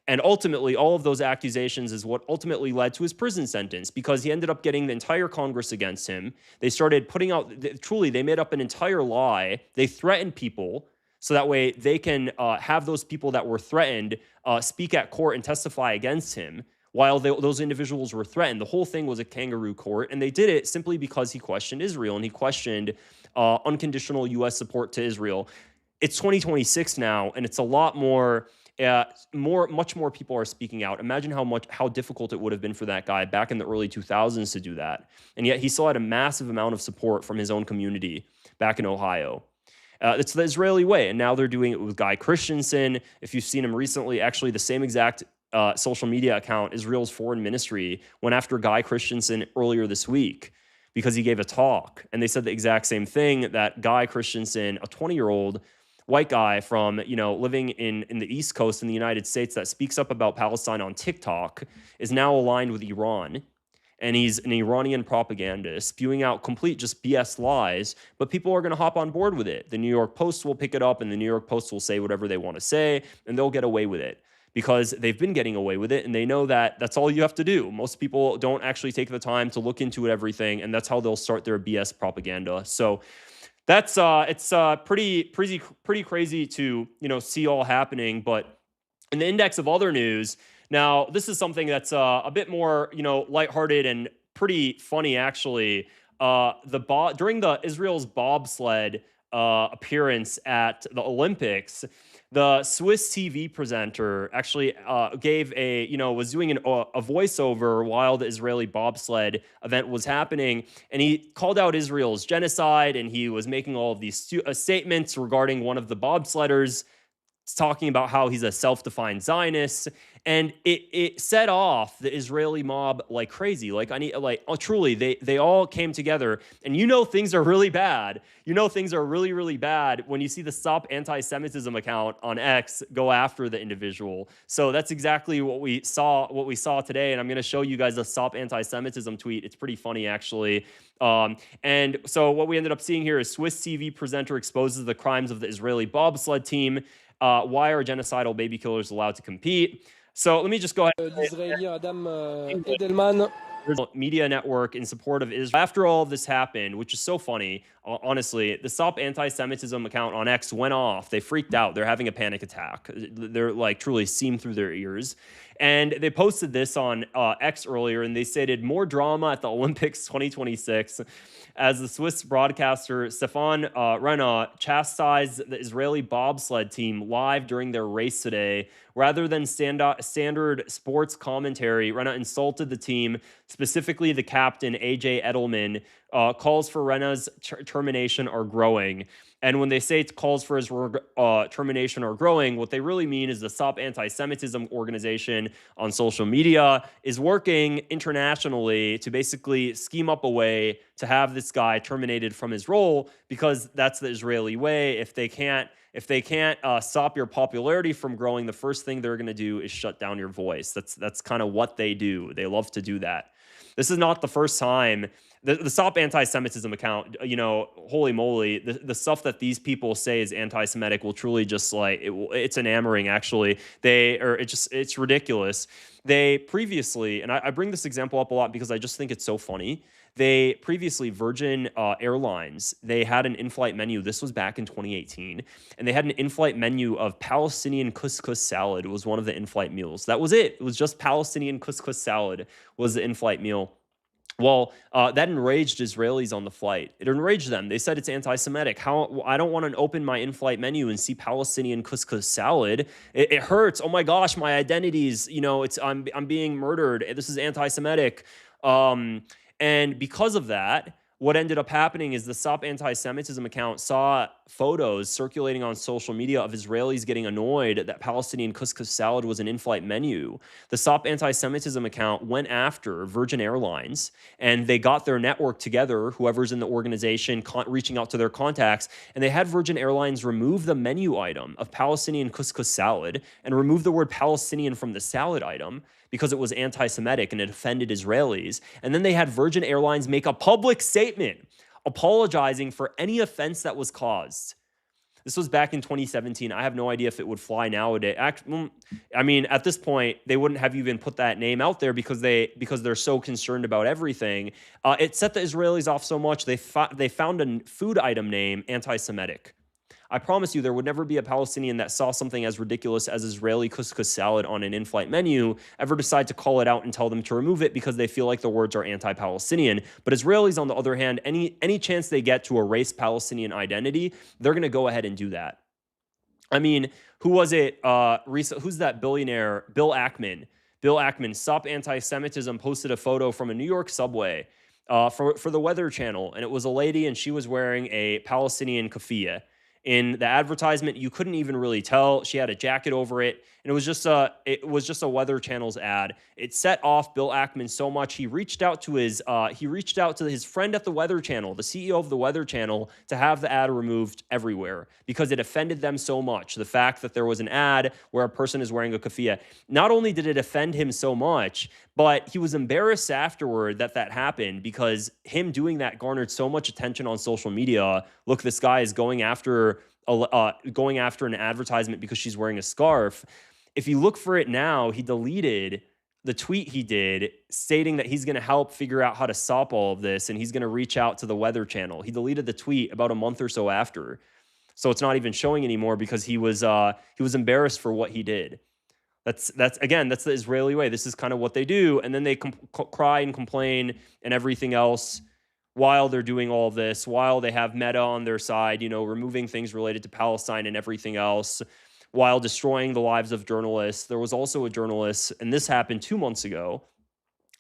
And ultimately, all of those accusations is what ultimately led to his prison sentence, because he ended up getting the entire Congress against him. They started putting out, they made up an entire lie. They threatened people so that way they can have those people that were threatened speak at court and testify against him while those individuals were threatened. The whole thing was a kangaroo court, and they did it simply because he questioned Israel, and he questioned unconditional U.S. support to Israel. It's 2026 now, and it's a lot more... much more people are speaking out. Imagine how difficult it would have been for that guy back in the early 2000s to do that. And yet he still had a massive amount of support from his own community back in Ohio. It's the Israeli way. And now they're doing it with Guy Christensen. If you've seen him recently, actually the same exact social media account, Israel's Foreign Ministry, went after Guy Christensen earlier this week because he gave a talk. And they said the exact same thing, that Guy Christensen, a 20-year-old white guy from, living in the East Coast in the United States that speaks up about Palestine on TikTok, is now aligned with Iran. And he's an Iranian propagandist spewing out complete just BS lies, but people are going to hop on board with it. The New York Post will pick it up, and the New York Post will say whatever they want to say, and they'll get away with it because they've been getting away with it, and they know that that's all you have to do. Most people don't actually take the time to look into everything, and that's how they'll start their BS propaganda. So that's it's pretty crazy to see all happening. But in the index of other news, now this is something that's a bit more lighthearted and pretty funny actually. During the Israel's bobsled appearance at the Olympics, the Swiss TV presenter actually was doing a voiceover while the Israeli bobsled event was happening, and he called out Israel's genocide, and he was making all of these statements regarding one of the bobsledders. It's talking about how he's a self-defined Zionist, and it set off the Israeli mob like crazy. Like, I need, like, oh, truly, they all came together, and things are really bad. Things are really, really bad when you see the Stop Anti-Semitism account on X go after the individual. So that's exactly what we saw today, and I'm going to show you guys a Stop Anti-Semitism tweet. It's pretty funny, actually. And so what we ended up seeing here is Swiss TV presenter exposes the crimes of the Israeli bobsled team. Why are genocidal baby killers allowed to compete? So let me just go ahead. L'Israélien Adam Edelman. There's a media network in support of Israel. After all of this happened, which is so funny, honestly, the Stop Anti-Semitism account on X went off. They freaked out. They're having a panic attack. They're like truly seam through their ears. And they posted this on X earlier, and they stated more drama at the Olympics 2026 as the Swiss broadcaster Stefan Renna chastised the Israeli bobsled team live during their race today. Rather than standard sports commentary, Renna insulted the team, specifically the captain, AJ Edelman. Calls for Renna's termination are growing. And when they say calls for his termination are growing, what they really mean is the Stop Anti-Semitism organization on social media is working internationally to basically scheme up a way to have this guy terminated from his role, because that's the Israeli way. If they can't stop your popularity from growing, the first thing they're going to do is shut down your voice. That's kind of what they do. They love to do that. This is not the first time. The Stop Anti-Semitism account, holy moly, the stuff that these people say is anti-Semitic will truly just like, it's enamoring, actually. It's ridiculous. They previously, and I bring this example up a lot because I just think it's so funny. They previously, Virgin Airlines, they had an in-flight menu. This was back in 2018. And they had an in-flight menu of Palestinian couscous salad. It was one of the in-flight meals. That was it. It was just Palestinian couscous salad was the in-flight meal. Well, that enraged Israelis on the flight. It enraged them. They said it's anti-Semitic. I don't want to open my in-flight menu and see Palestinian couscous salad. It hurts. Oh my gosh, my identities. I'm being murdered. This is anti-Semitic. And because of that, what ended up happening is the Stop Anti-Semitism account saw photos circulating on social media of Israelis getting annoyed that Palestinian couscous salad was an in-flight menu. The Stop Anti-Semitism account went after Virgin Airlines, and they got their network together, whoever's in the organization, reaching out to their contacts, and they had Virgin Airlines remove the menu item of Palestinian couscous salad and remove the word Palestinian from the salad item, because it was anti-Semitic and it offended Israelis. And then they had Virgin Airlines make a public statement apologizing for any offense that was caused. This was back in 2017. I have no idea if it would fly nowadays. I mean, at this point, they wouldn't have even put that name out there because they're so concerned about everything. It set the Israelis off so much, they found a food item name anti-Semitic. I promise you there would never be a Palestinian that saw something as ridiculous as Israeli couscous salad on an in-flight menu ever decide to call it out and tell them to remove it because they feel like the words are anti-Palestinian. But Israelis, on the other hand, any chance they get to erase Palestinian identity, they're going to go ahead and do that. I mean, who was it? Who's that billionaire? Bill Ackman. Bill Ackman, Stop Anti-Semitism, posted a photo from a New York subway for the Weather Channel. And it was a lady, and she was wearing a Palestinian keffiyeh. In the advertisement, you couldn't even really tell. She had a jacket over it, and it was just a Weather Channel's ad. It set off Bill Ackman so much he reached out to his friend at the Weather Channel, the CEO of the Weather Channel, to have the ad removed everywhere because it offended them so much. The fact that there was an ad where a person is wearing a keffiyeh. Not only did it offend him so much, but he was embarrassed afterward that happened because him doing that garnered so much attention on social media. Look, this guy is going after an advertisement because she's wearing a scarf. If you look for it now, he deleted the tweet he did stating that he's going to help figure out how to stop all of this, and he's going to reach out to the Weather Channel. He deleted the tweet about a month or so after. So it's not even showing anymore because he was embarrassed for what he did. That's the Israeli way. This is kind of what they do. And then they cry and complain and everything else while they're doing all of this, while they have Meta on their side, removing things related to Palestine and everything else, while destroying the lives of journalists. There was also a journalist, and this happened 2 months ago.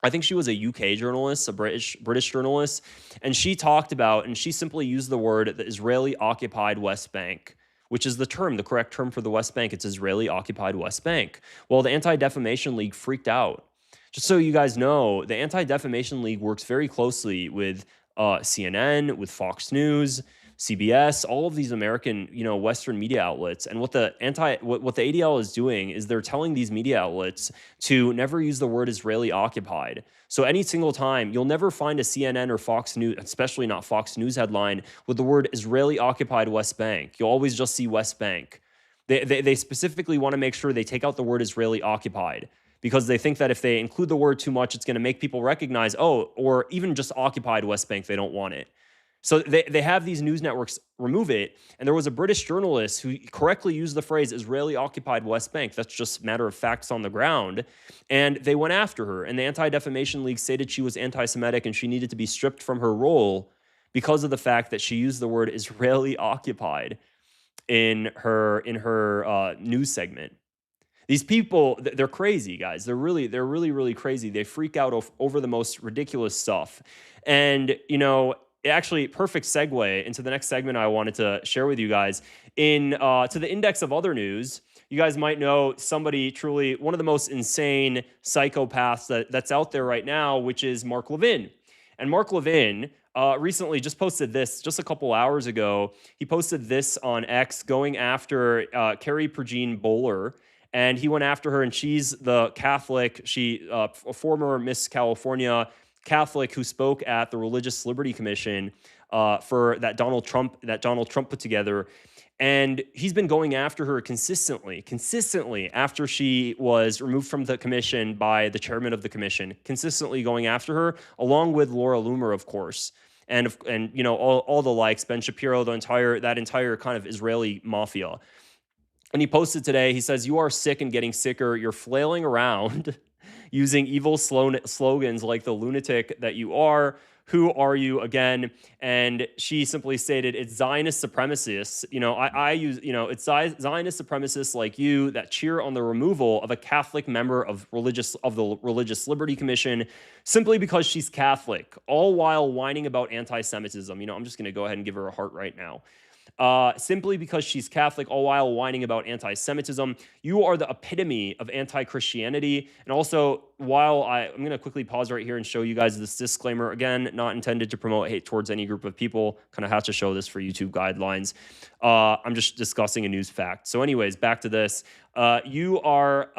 I think she was a UK journalist, a British journalist, and she talked about, and she simply used the word the Israeli-occupied West Bank. which is the correct term for the West Bank. It's Israeli-occupied West Bank. Well, the Anti-Defamation League freaked out. Just so you guys know, the Anti-Defamation League works very closely with CNN, with Fox News, CBS, all of these American, Western media outlets. And what the ADL is doing is they're telling these media outlets to never use the word Israeli occupied. So any single time, you'll never find a CNN or Fox News, especially not Fox News headline with the word Israeli occupied West Bank. You'll always just see West Bank. They specifically want to make sure they take out the word Israeli occupied, because they think that if they include the word too much, it's going to make people recognize, or even just occupied West Bank, they don't want it. So they have these news networks remove it. And there was a British journalist who correctly used the phrase Israeli-occupied West Bank. That's just a matter of facts on the ground. And they went after her. And the Anti-Defamation League stated she was anti-Semitic and she needed to be stripped from her role because of the fact that she used the word Israeli-occupied in her news segment. These people, they're crazy, guys. They're really, really crazy. They freak out over the most ridiculous stuff. And, actually, perfect segue into the next segment I wanted to share with you guys. To the index of other news, you guys might know somebody truly, one of the most insane psychopaths that's out there right now, which is Mark Levin. And Mark Levin recently just posted this just a couple hours ago. He posted this on X going after Carrie Prejean Bowler. And he went after her, and she's the Catholic, a former Miss California Catholic who spoke at the Religious Liberty Commission for that Donald Trump put together. And he's been going after her consistently after she was removed from the commission by the chairman of the commission, consistently going after her, along with Laura Loomer, of course. And all the likes, Ben Shapiro, that entire kind of Israeli mafia. And he posted today, he says, "You are sick and getting sicker. You're flailing around using evil slogans like the lunatic that you are. Who are you again?" And she simply stated, "It's Zionist supremacists. It's Zionist supremacists like you that cheer on the removal of a Catholic member of the Religious Liberty Commission simply because she's Catholic, all while whining about anti-Semitism." I'm just going to go ahead and give her a heart right now. Simply because she's Catholic, all while whining about anti-Semitism. You are the epitome of anti-Christianity. And also, while I'm going to quickly pause right here and show you guys this disclaimer, again, not intended to promote hate towards any group of people, kind of have to show this for YouTube guidelines. I'm just discussing a news fact. So anyways, back to this. Your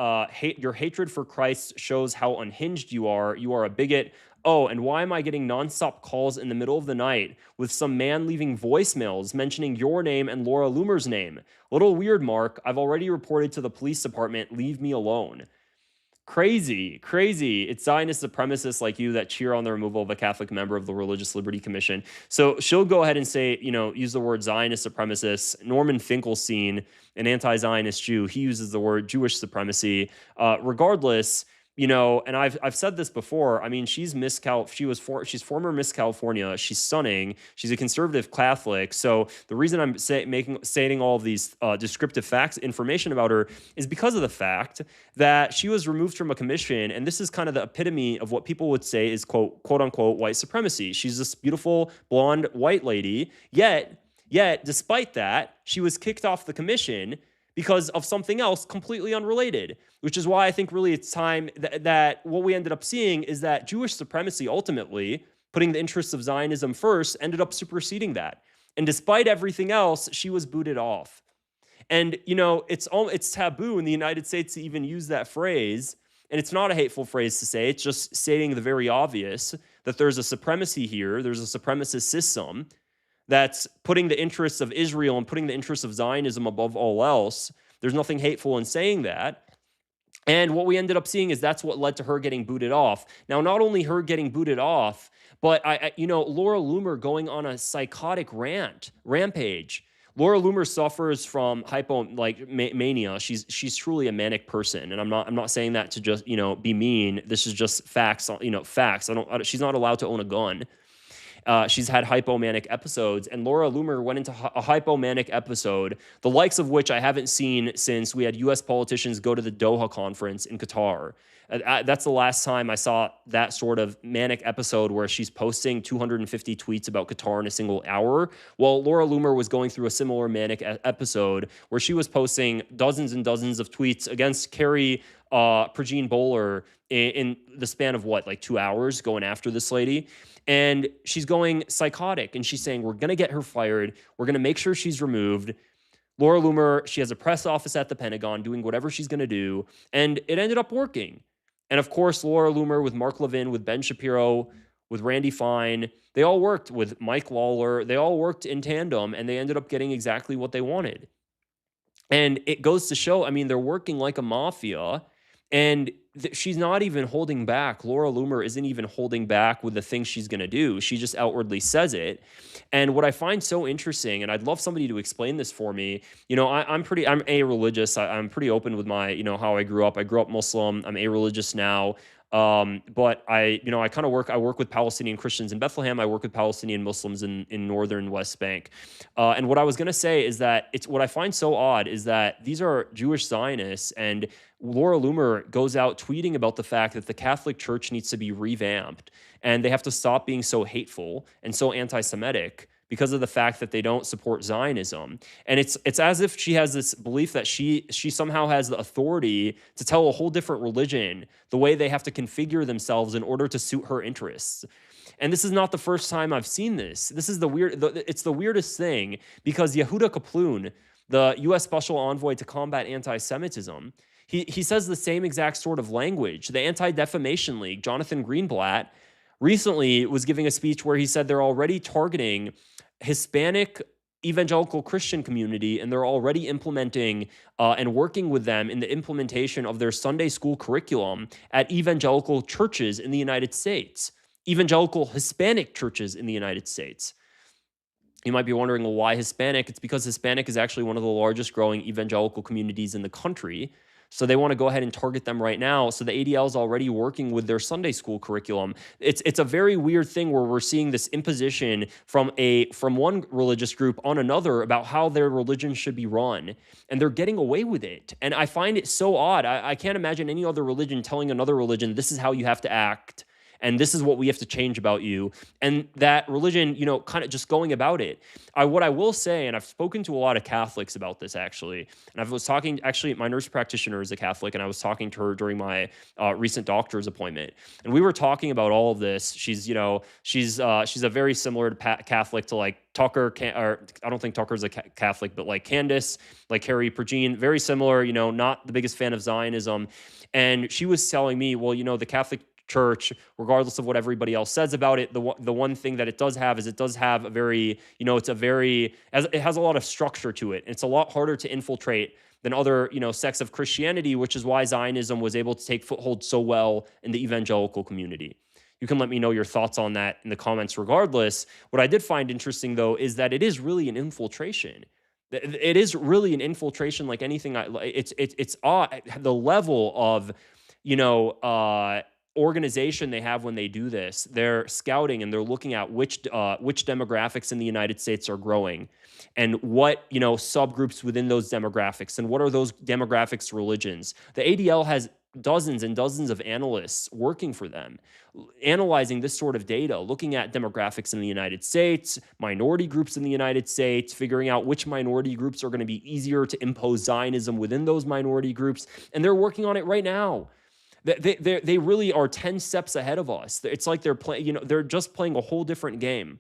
hatred for Christ shows how unhinged you are. You are a bigot. Oh, and why am I getting nonstop calls in the middle of the night with some man leaving voicemails mentioning your name and Laura Loomer's name? Little weird, Mark. I've already reported to the police department. Leave me alone. Crazy. It's Zionist supremacists like you that cheer on the removal of a Catholic member of the Religious Liberty Commission. So she'll go ahead and say, use the word Zionist supremacists. Norman Finkelstein, an anti-Zionist Jew, he uses the word Jewish supremacy. Regardless, and I've said this before. I mean, she's former Miss California. She's stunning. She's a conservative Catholic. So the reason I'm stating all of these descriptive facts, information about her, is because of the fact that she was removed from a commission, and this is kind of the epitome of what people would say is quote unquote white supremacy. She's this beautiful blonde white lady. Yet, despite that, she was kicked off the commission because of something else completely unrelated, which is why I think really it's time that what we ended up seeing is that Jewish supremacy, ultimately putting the interests of Zionism first, ended up superseding that. And despite everything else, she was booted off. And, it's taboo in the United States to even use that phrase. And it's not a hateful phrase to say. It's just stating the very obvious that there's a supremacy here. There's a supremacist system that's putting the interests of Israel and putting the interests of Zionism above all else. There's nothing hateful in saying that. And what we ended up seeing is that's what led to her getting booted off. Now, not only her getting booted off, but Laura Loomer going on a psychotic rampage. Laura Loomer suffers from mania. She's truly a manic person, and I'm not saying that to just be mean. This is just facts. Facts. She's not allowed to own a gun. She's had hypomanic episodes, and Laura Loomer went into a hypomanic episode, the likes of which I haven't seen since we had U.S. politicians go to the Doha conference in Qatar. That's the last time I saw that sort of manic episode where she's posting 250 tweets about Qatar in a single hour. Well, Laura Loomer was going through a similar manic episode where she was posting dozens and dozens of tweets against Carrie Prejean Bowler in the span of what, like 2 hours, going after this lady. And she's going psychotic, and she's saying, we're going to get her fired. We're going to make sure she's removed. Laura Loomer, she has a press office at the Pentagon doing whatever she's going to do. And it ended up working. And of course, Laura Loomer with Mark Levin, with Ben Shapiro, with Randy Fine, they all worked with Mike Lawler. They all worked in tandem, and they ended up getting exactly what they wanted. And it goes to show, I mean, they're working like a mafia, and she's not even holding back. Laura Loomer isn't even holding back with the things she's going to do. She just outwardly says it. And what I find so interesting, and I'd love somebody to explain this for me, you know, I'm a-religious. I'm pretty open with my, you know, how I grew up. I grew up Muslim. I'm a-religious now. But I kind of work with Palestinian Christians in Bethlehem. I work with Palestinian Muslims in northern West Bank. And what I was going to say is that what I find so odd is that these are Jewish Zionists, and Laura Loomer goes out tweeting about the fact that the Catholic Church needs to be revamped and they have to stop being so hateful and so anti-Semitic because of the fact that they don't support Zionism. And it's as if she has this belief that she somehow has the authority to tell a whole different religion the way they have to configure themselves in order to suit her interests. And this is not the first time I've seen this. This is it's the weirdest thing, because Yehuda Kaplan, the U.S. Special Envoy to combat anti-Semitism, he says the same exact sort of language. The Anti-Defamation League, Jonathan Greenblatt, recently was giving a speech where he said they're already targeting Hispanic evangelical Christian community, and they're already implementing and working with them in the implementation of their Sunday school curriculum at evangelical churches in the United States, evangelical Hispanic churches in the United States. You might be wondering, well, why Hispanic? It's because Hispanic is actually one of the largest growing evangelical communities in the country. So they want to go ahead and target them right now. So the ADL is already working with their Sunday school curriculum. It's a very weird thing where we're seeing this imposition from one religious group on another about how their religion should be run, and they're getting away with it. And I find it so odd. I can't imagine any other religion telling another religion, this is how you have to act, and this is what we have to change about you. And that religion, you know, kind of just going about it. What I will say, and I've spoken to a lot of Catholics about this actually, and I was talking, actually, my nurse practitioner is a Catholic, and I was talking to her during my recent doctor's appointment. And we were talking about all of this. She's a very similar Catholic to like Tucker, or I don't think Tucker's a Catholic, but like Candace, like Carrie Prejean, very similar, you know, not the biggest fan of Zionism. And she was telling me, well, you know, the Catholic Church, regardless of what everybody else says about it, the one thing that it does have is it does have a very, you know, it has a lot of structure to it. It's a lot harder to infiltrate than other, you know, sects of Christianity, which is why Zionism was able to take foothold so well in the evangelical community. You can let me know your thoughts on that in the comments regardless. What I did find interesting, though, is that it is really an infiltration. It is really an infiltration like anything. It's the level of, you know, organization they have when they do this. They're scouting and they're looking at which demographics in the United States are growing, and what, you know, subgroups within those demographics, and what are those demographics religions. The ADL has dozens and dozens of analysts working for them, analyzing this sort of data, looking at demographics in the United States, minority groups in the United States, figuring out which minority groups are going to be easier to impose Zionism within those minority groups, and they're working on it right now. They really are 10 steps ahead of us. It's like they're playing, you know, they're just playing a whole different game.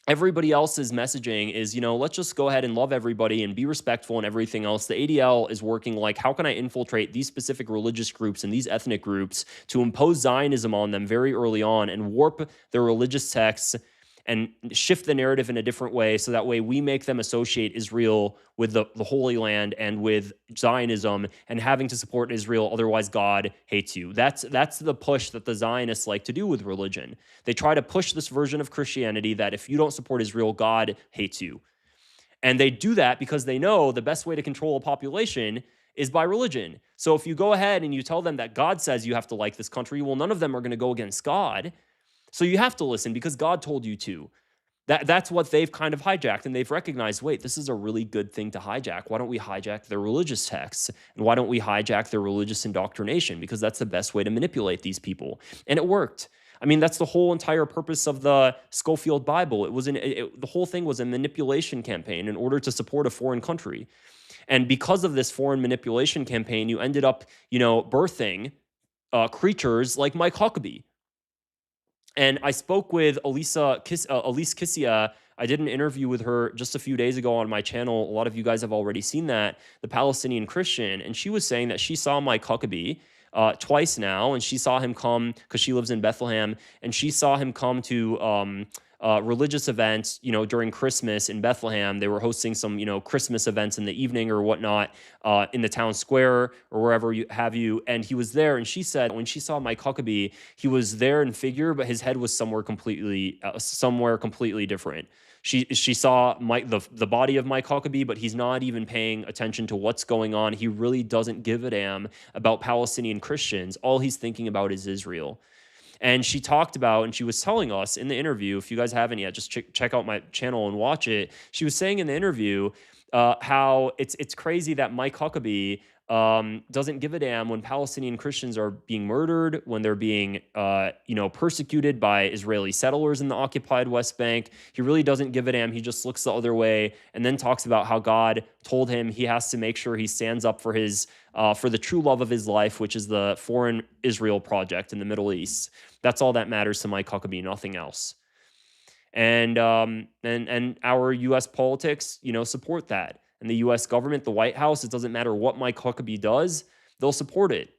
Everybody else's messaging is, you know, let's just go ahead and love everybody and be respectful and everything else. The ADL is working like, how can I infiltrate these specific religious groups and these ethnic groups to impose Zionism on them very early on and warp their religious texts and shift the narrative in a different way, so that way we make them associate Israel with the Holy Land and with Zionism and having to support Israel, otherwise God hates you. That's the push that the Zionists like to do with religion. They try to push this version of Christianity that if you don't support Israel, God hates you. And they do that because they know the best way to control a population is by religion. So if you go ahead and you tell them that God says you have to like this country, well, none of them are going to go against God. So you have to listen because God told you to. That's what they've kind of hijacked, and they've recognized, wait, this is a really good thing to hijack. Why don't we hijack their religious texts? And why don't we hijack their religious indoctrination? Because that's the best way to manipulate these people. And it worked. I mean, that's the whole entire purpose of the Schofield Bible. The whole thing was a manipulation campaign in order to support a foreign country. And because of this foreign manipulation campaign, you ended up, birthing creatures like Mike Huckabee. And I spoke with Elise Kissia. I did an interview with her just a few days ago on my channel. A lot of you guys have already seen that, the Palestinian Christian. And she was saying that she saw Mike Huckabee twice now, and she saw him come because she lives in Bethlehem, and she saw him come to religious events, during Christmas in Bethlehem. They were hosting some, Christmas events in the evening or whatnot in the town square or wherever you have you. And he was there. And she said when she saw Mike Huckabee, he was there in figure, but his head was somewhere completely different. She saw the body of Mike Huckabee, but he's not even paying attention to what's going on. He really doesn't give a damn about Palestinian Christians. All he's thinking about is Israel. And she talked about, and she was telling us in the interview, if you guys haven't yet, just check out my channel and watch it. She was saying in the interview how it's crazy that Mike Huckabee doesn't give a damn when Palestinian Christians are being murdered, when they're being persecuted by Israeli settlers in the occupied West Bank. He really doesn't give a damn. He just looks the other way and then talks about how God told him he has to make sure he stands up for the true love of his life, which is the Foreign Israel Project in the Middle East. That's all that matters to Mike Huckabee, nothing else. And our U.S. politics, support that. And the U.S. government, the White House, it doesn't matter what Mike Huckabee does, they'll support it.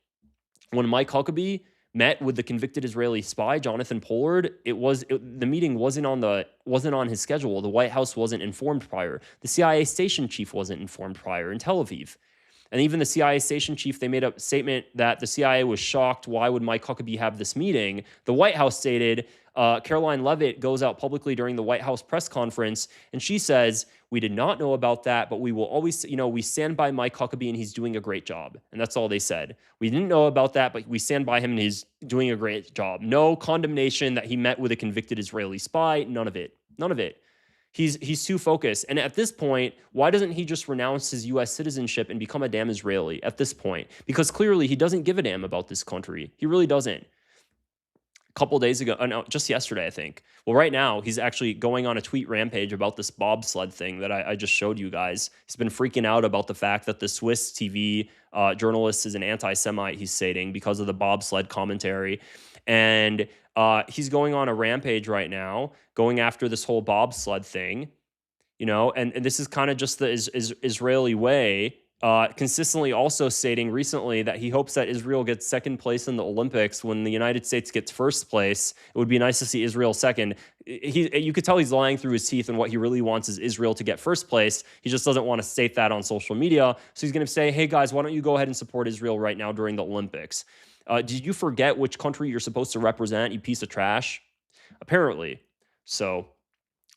When Mike Huckabee met with the convicted Israeli spy Jonathan Pollard, the meeting wasn't on his schedule. The White House wasn't informed prior. The CIA station chief wasn't informed prior in Tel Aviv. And even the CIA station chief, they made a statement that the CIA was shocked. Why would Mike Huckabee have this meeting? The White House stated, Caroline Leavitt goes out publicly during the White House press conference, and she says, we did not know about that, but we will always, we stand by Mike Huckabee, and he's doing a great job. And that's all they said. We didn't know about that, but we stand by him, and he's doing a great job. No condemnation that he met with a convicted Israeli spy. None of it. None of it. He's too focused. And at this point, why doesn't he just renounce his U.S. citizenship and become a damn Israeli at this point? Because clearly he doesn't give a damn about this country. He really doesn't. A couple days ago, no, just yesterday, I think. Well, right now, he's actually going on a tweet rampage about this bobsled thing that I just showed you guys. He's been freaking out about the fact that the Swiss TV journalist is an anti-Semite, he's stating, because of the bobsled commentary. And he's going on a rampage right now, going after this whole bobsled thing, and this is kind of just the Israeli way, consistently also stating recently that he hopes that Israel gets second place in the Olympics when the United States gets first place. It would be nice to see Israel second. You could tell he's lying through his teeth, and what he really wants is Israel to get first place. He just doesn't want to state that on social media. So he's going to say, hey, guys, why don't you go ahead and support Israel right now during the Olympics? Did you forget which country you're supposed to represent, you piece of trash? Apparently. So,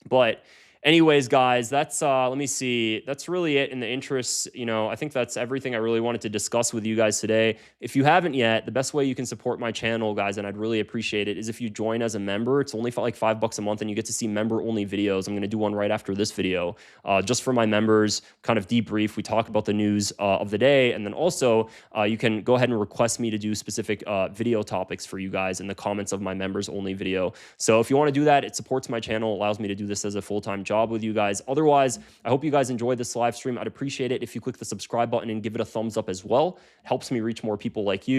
but anyways, guys, that's, let me see. That's really it in the interests. I think that's everything I really wanted to discuss with you guys today. If you haven't yet, the best way you can support my channel, guys, and I'd really appreciate it, is if you join as a member. It's only for like $5 a month, and you get to see member-only videos. I'm going to do one right after this video, just for my members, kind of debrief. We talk about the news of the day, and then also you can go ahead and request me to do specific video topics for you guys in the comments of my members-only video. So if you want to do that, it supports my channel, allows me to do this as a full-time job with you guys. Otherwise, I hope you guys enjoyed this live stream. I'd appreciate it if you click the subscribe button and give it a thumbs up as well. It helps me reach more people like you.